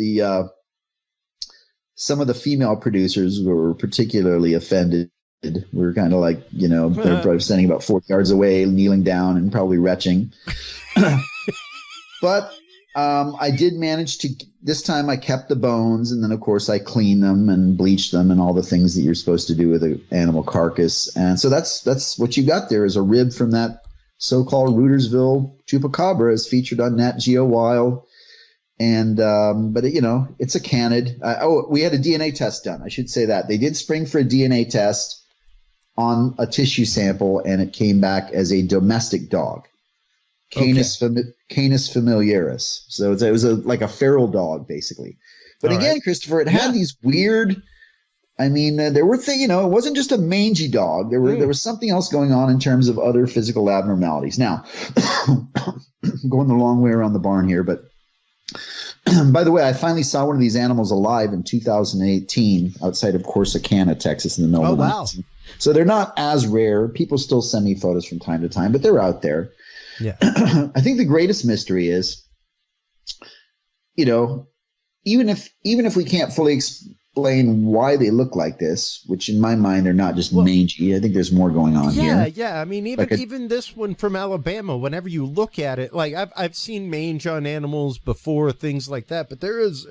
some of the female producers who were particularly offended. We were kind of like, they're probably standing about 4 yards away, kneeling down and probably retching. But I did manage to, this time I kept the bones, and then of course I cleaned them and bleached them and all the things that you're supposed to do with an animal carcass. And so that's what you got there, is a rib from that so-called Rootersville Chupacabra, is featured on Nat Geo Wild. And but it's a canid. We had a DNA test done. I should say that they did spring for a DNA test on a tissue sample, and it came back as a domestic dog, Canis familiaris. So it was like a feral dog, basically. But all again, right. Christopher, it had these weird. I mean, there were things. It wasn't just a mangy dog. There was something else going on in terms of other physical abnormalities. Now, going the long way around the barn here, but. By the way, I finally saw one of these animals alive in 2018 outside of Corsicana, Texas, in the middle of the night. Wow. So they're not as rare. People still send me photos from time to time, but they're out there. Yeah. I think the greatest mystery is, even if we can't fully explain why they look like this, which in my mind they're not just mangy. I think there's more going on here. Yeah. I mean, even this one from Alabama, whenever you look at it, like I've seen mange on animals before, things like that, but there is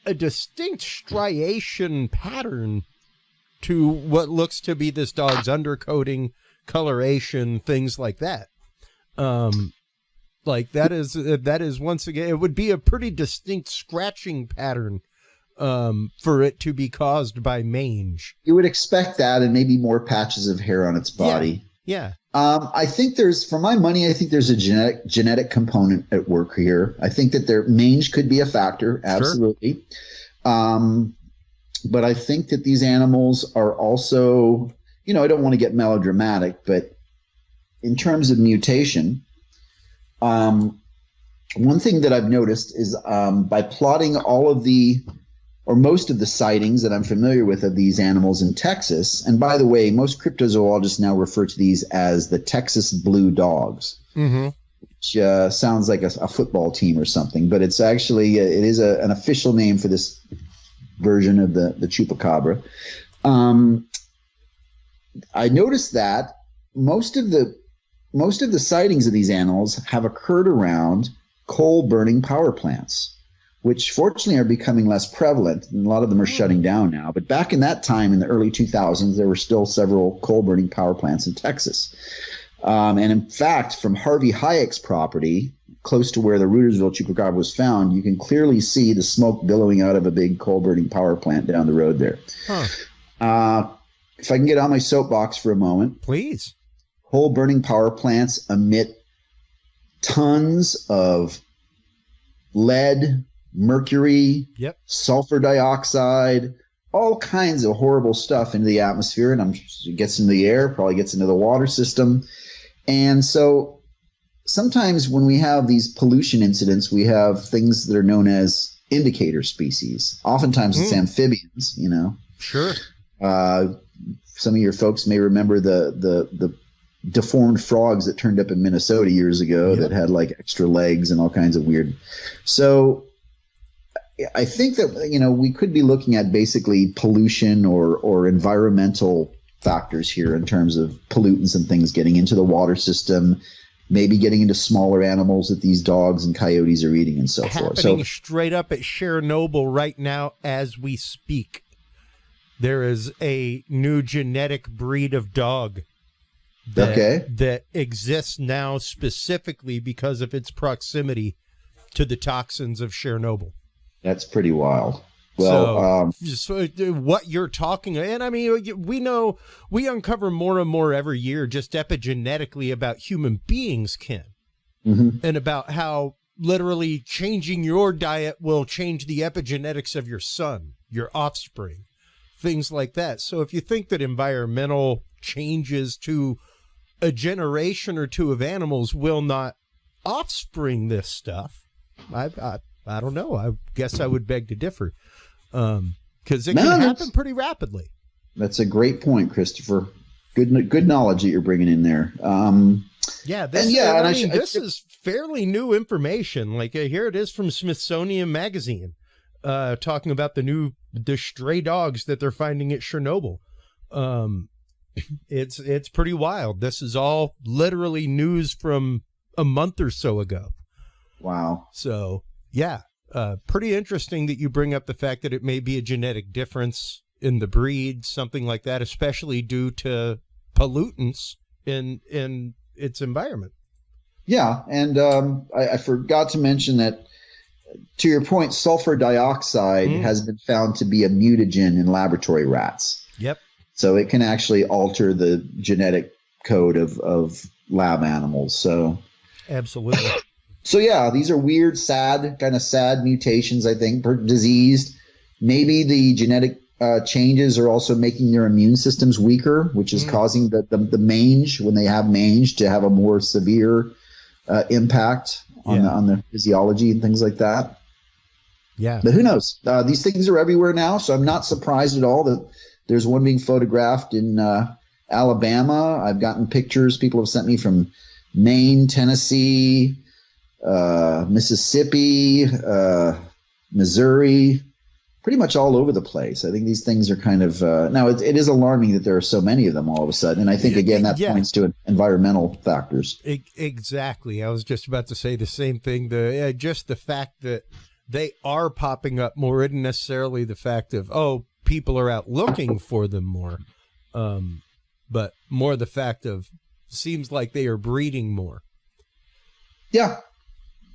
a distinct striation pattern to what looks to be this dog's undercoating, coloration, things like that. Like that is once again, it would be a pretty distinct scratching pattern for it to be caused by mange. You would expect that, and maybe more patches of hair on its body. Yeah. I think for my money, I think there's a genetic component at work here. I think that their mange could be a factor. Absolutely. Sure. But I think that these animals are also, I don't want to get melodramatic, but in terms of mutation, one thing that I've noticed is by plotting all of or most of the sightings that I'm familiar with of these animals in Texas. And by the way, most cryptozoologists now refer to these as the Texas blue dogs, which sounds like a football team or something, but it's actually, it is an official name for this version of the Chupacabra. I noticed that most of the sightings of these animals have occurred around coal-burning power plants, which fortunately are becoming less prevalent, and a lot of them are shutting down now. But back in that time, in the early 2000s, there were still several coal-burning power plants in Texas. And in fact, from Harvey Hayek's property, close to where the Rootersville Chupacabra was found, you can clearly see the smoke billowing out of a big coal-burning power plant down the road there. If I can get on my soapbox for a moment. Please. Coal-burning power plants emit tons of lead, mercury, sulfur dioxide, all kinds of horrible stuff into the atmosphere, and it gets into the air, probably gets into the water system. And so sometimes when we have these pollution incidents, we have things that are known as indicator species. Oftentimes it's amphibians, Sure. Some of your folks may remember the deformed frogs that turned up in Minnesota years ago that had like extra legs and all kinds of weird. So I think that, we could be looking at basically pollution or environmental factors here in terms of pollutants and things getting into the water system, maybe getting into smaller animals that these dogs and coyotes are eating and so forth. Happening straight up at Chernobyl right now as we speak. There is a new genetic breed of dog that exists now specifically because of its proximity to the toxins of Chernobyl. That's pretty wild. Well, so what you're talking, and I mean, we uncover more and more every year just epigenetically about human beings, Ken, and about how literally changing your diet will change the epigenetics of your son, your offspring, things like that. So if you think that environmental changes to a generation or two of animals will not offspring this stuff, I don't know. I guess I would beg to differ. Because it can happen pretty rapidly. That's a great point, Christopher. Good knowledge that you're bringing in there. This is fairly new information. Like here it is from Smithsonian Magazine, talking about the stray dogs that they're finding at Chernobyl. It's pretty wild. This is all literally news from a month or so ago. Wow. So yeah. Pretty interesting that you bring up the fact that it may be a genetic difference in the breed, something like that, especially due to pollutants in its environment. Yeah, and I forgot to mention that, to your point, sulfur dioxide has been found to be a mutagen in laboratory rats. Yep. So it can actually alter the genetic code of lab animals. So absolutely. So yeah, these are weird, sad mutations, I think, diseased. Maybe the genetic changes are also making their immune systems weaker, which is causing the mange, when they have mange, to have a more severe impact on the physiology and things like that. Yeah. But who knows? These things are everywhere now, so I'm not surprised at all that there's one being photographed in Alabama. I've gotten pictures people have sent me from Maine, Tennessee, Mississippi, Missouri, pretty much all over the place. I think these things are kind of now it is alarming that there are so many of them all of a sudden. And I think, again, that points to environmental factors. Exactly. I was just about to say the same thing. Just the fact that they are popping up more isn't necessarily the fact of, people are out looking for them more, but more the fact of seems like they are breeding more. Yeah.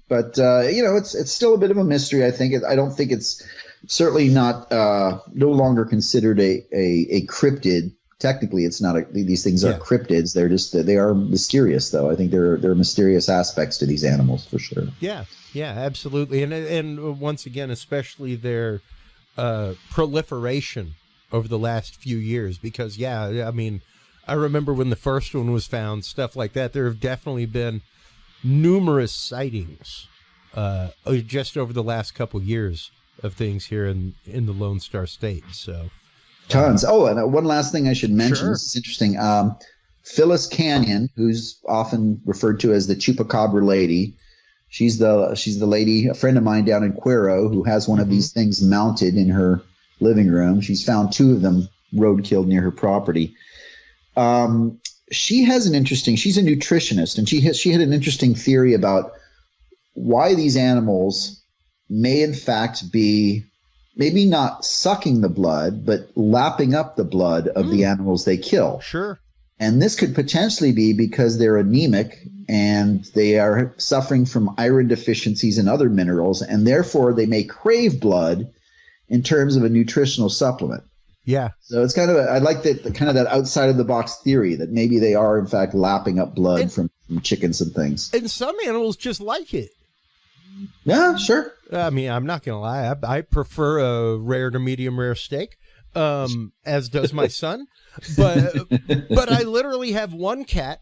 But, it's still a bit of a mystery, I think. I don't think it's certainly not no longer considered a cryptid. Technically, it's not. These things are cryptids. They are mysterious, though. I think there are mysterious aspects to these animals for sure. Yeah, absolutely. And once again, especially their proliferation over the last few years. Because, I mean, I remember when the first one was found, stuff like that. There have definitely been numerous sightings just over the last couple years of things here in the Lone Star State. So tons. And one last thing I should mention. Sure. This is interesting. Phyllis Canyon, who's often referred to as the Chupacabra lady, she's the lady, a friend of mine down in Cuero, who has one of these things mounted in her living room. She's found 2 of them roadkilled near her property. She's a nutritionist, and she had an interesting theory about why these animals may in fact be maybe not sucking the blood, but lapping up the blood of the animals they kill. Sure. And this could potentially be because they're anemic and they are suffering from iron deficiencies and other minerals, and therefore they may crave blood in terms of a nutritional supplement. Yeah. So it's kind of I like that outside of the box theory that maybe they are in fact lapping up blood from chickens and things. And some animals just like it. Yeah, sure. I mean, I'm not going to lie. I prefer a rare to medium rare steak, as does my son. But I literally have one cat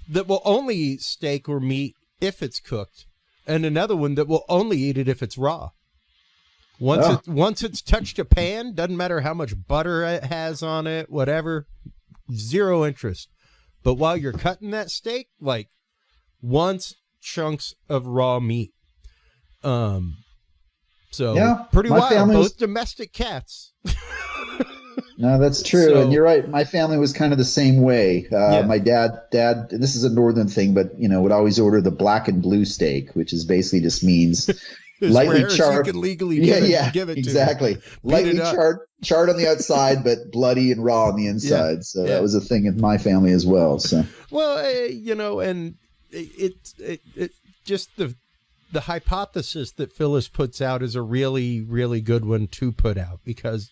that will only eat steak or meat if it's cooked, and another one that will only eat it if it's raw. Once it's touched a pan, doesn't matter how much butter it has on it, whatever, zero interest. But while you're cutting that steak, wants chunks of raw meat. Pretty wild. Both domestic cats. No, that's true. So, and you're right. My family was kind of the same way. Yeah. My dad, this is a northern thing, but would always order the black and blue steak, which is basically just means lightly charred. You can legally give it exactly. to Lightly charred on the outside, but bloody and raw on the inside. Yeah. So that was a thing in my family as well. So well, and it just the hypothesis that Phyllis puts out is a really, really good one to put out because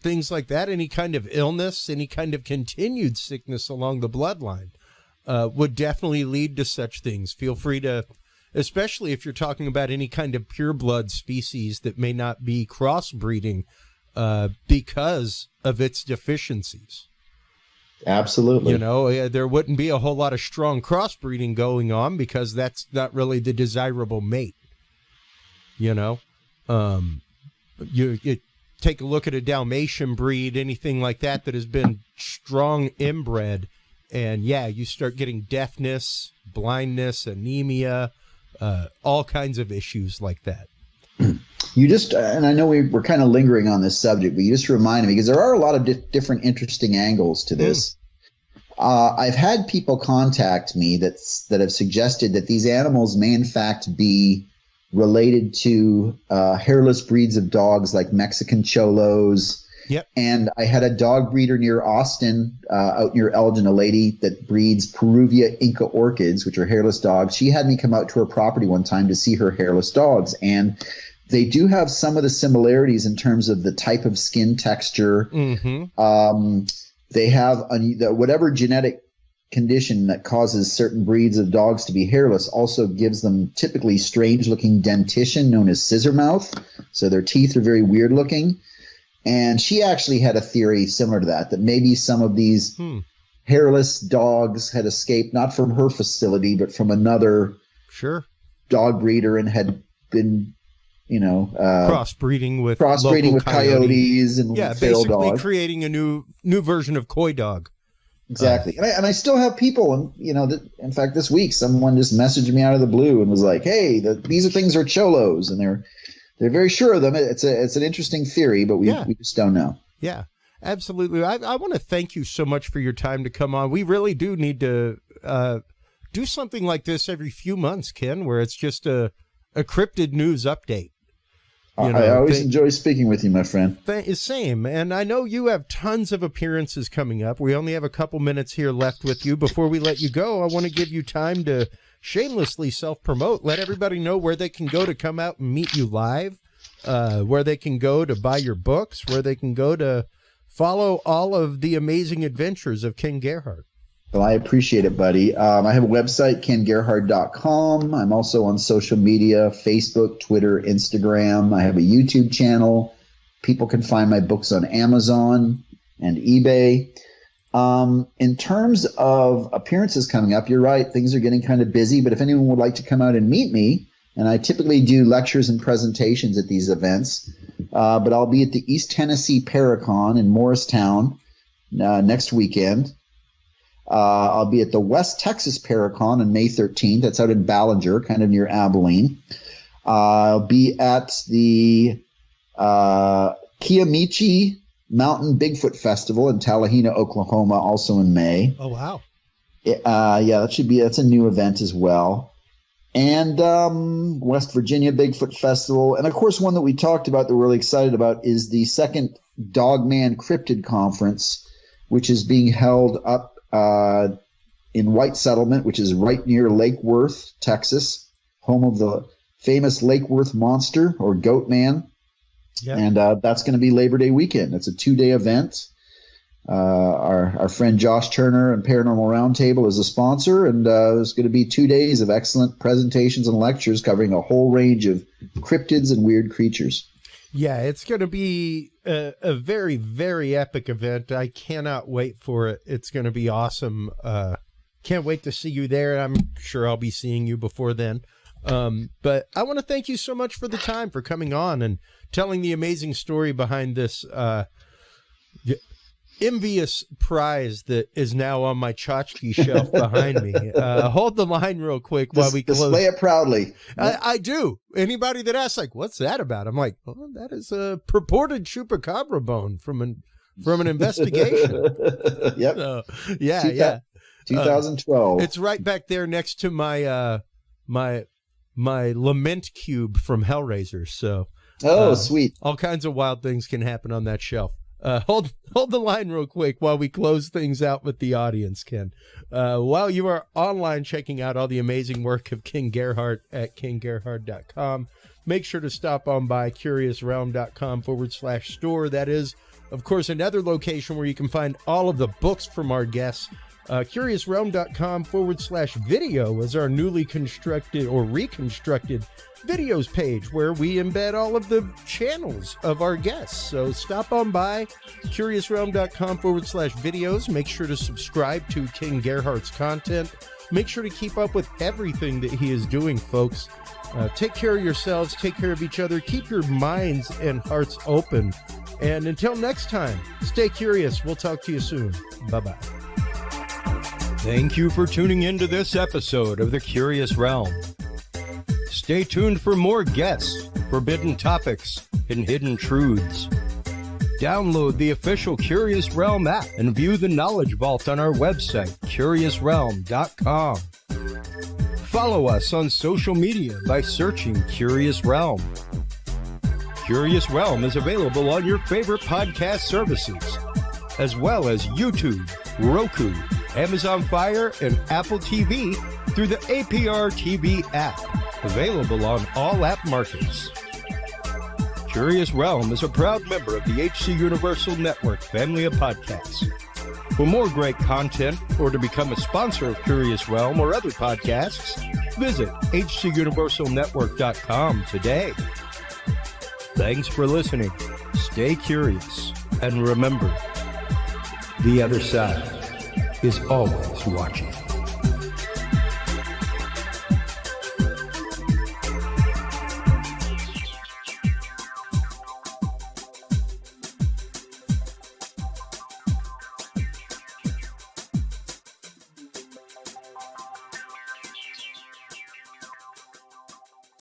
things like that, any kind of illness, any kind of continued sickness along the bloodline would definitely lead to such things. Feel free to, especially if you're talking about any kind of pure blood species that may not be crossbreeding because of its deficiencies. Absolutely. There wouldn't be a whole lot of strong crossbreeding going on because that's not really the desirable mate. You take a look at a Dalmatian breed, anything like that has been strong inbred, and you start getting deafness, blindness, anemia, all kinds of issues like that. You just, and I know we're kind of lingering on this subject, but you just reminded me because there are a lot of different interesting angles to this. I've had people contact me that have suggested that these animals may in fact be related to hairless breeds of dogs like Mexican cholos. Yep. And I had a dog breeder near Austin, out near Elgin, a lady that breeds Peruvia Inca orchids, which are hairless dogs. She had me come out to her property one time to see her hairless dogs. And they do have some of the similarities in terms of the type of skin texture. Mm-hmm. They have whatever genetic condition that causes certain breeds of dogs to be hairless also gives them typically strange-looking dentition known as scissor mouth. So their teeth are very weird-looking. And she actually had a theory similar to that maybe some of these hairless dogs had escaped not from her facility but from another dog breeder and had been crossbreeding with coyotes and feral basically dogs. Creating a new version of coy dog. Exactly. And I still have people, and in fact, this week, someone just messaged me out of the blue and was like, hey, these things are cholos, and they're very sure of them. It's an interesting theory, but we just don't know. Yeah, absolutely. I want to thank you so much for your time to come on. We really do need to do something like this every few months, Ken, where it's just a cryptid news update. I always enjoy speaking with you, my friend. Same. And I know you have tons of appearances coming up. We only have a couple minutes here left with you. Before we let you go, I want to give you time to shamelessly self-promote. Let everybody know where they can go to come out and meet you live, where they can go to buy your books, where they can go to follow all of the amazing adventures of Ken Gerhard. Well, I appreciate it, buddy. I have a website, kengerhard.com. I'm also on social media, Facebook, Twitter, Instagram. I have a YouTube channel. People can find my books on Amazon and eBay. In terms of appearances coming up, you're right. Things are getting kind of busy, but if anyone would like to come out and meet me, and I typically do lectures and presentations at these events, but I'll be at the East Tennessee Paracon in Morristown next weekend. I'll be at the West Texas Paracon on May 13th. That's out in Ballinger, kind of near Abilene. I'll be at the Kiamichi Mountain Bigfoot Festival in Talahena, Oklahoma, also in May. Oh, wow. That's a new event as well. And West Virginia Bigfoot Festival. And, of course, one that we talked about that we're really excited about is the second Dogman Cryptid Conference, which is being held up in White Settlement, which is right near Lake Worth, Texas, home of the famous Lake Worth monster or Goat Man. Yeah. And that's going to be Labor Day weekend. It's a 2-day event. Our friend Josh Turner and Paranormal Roundtable is a sponsor, and there's going to be 2 days of excellent presentations and lectures covering a whole range of cryptids and weird creatures. Yeah, it's going to be a very, very epic event. I cannot wait for it. It's going to be awesome. Can't wait to see you there. I'm sure I'll be seeing you before then. But I want to thank you so much for the time, for coming on and telling the amazing story behind this envious prize that is now on my tchotchke shelf behind me. Hold the line real quick while we close. Display it proudly. I do. Anybody that asks, like, what's that about? I'm like, well, that is a purported Chupacabra bone from an investigation. Yep. Yeah. 2012. It's right back there next to my my lament cube from Hellraiser. So, sweet. All kinds of wild things can happen on that shelf. Hold the line real quick while we close things out with the audience, Ken. While you are online checking out all the amazing work of Ken Gerhard at kengerhard.com, make sure to stop on by curiousrealm.com/store. That is, of course, another location where you can find all of the books from our guests. Curiousrealm.com/video is our newly constructed or reconstructed videos page where we embed all of the channels of our guests. So stop on by curiousrealm.com/videos. Make sure to subscribe to Ken Gerhard's content. Make sure to keep up with everything that he is doing, folks. Take care of yourselves. Take care of each other. Keep your minds and hearts open. And until next time, stay curious. We'll talk to you soon. Bye-bye. Thank you for tuning in to this episode of The Curious Realm. Stay tuned for more guests, forbidden topics, and hidden truths. Download the official Curious Realm app and view the Knowledge Vault on our website, curiousrealm.com. Follow us on social media by searching Curious Realm. Curious Realm is available on your favorite podcast services, as well as YouTube, Roku, Amazon Fire, and Apple TV through the APR TV app, available on all app markets. Curious Realm is a proud member of the HC Universal Network family of podcasts. For more great content or to become a sponsor of Curious Realm or other podcasts, visit hcuniversalnetwork.com today. Thanks for listening. Stay curious. And remember, the other side is always watching.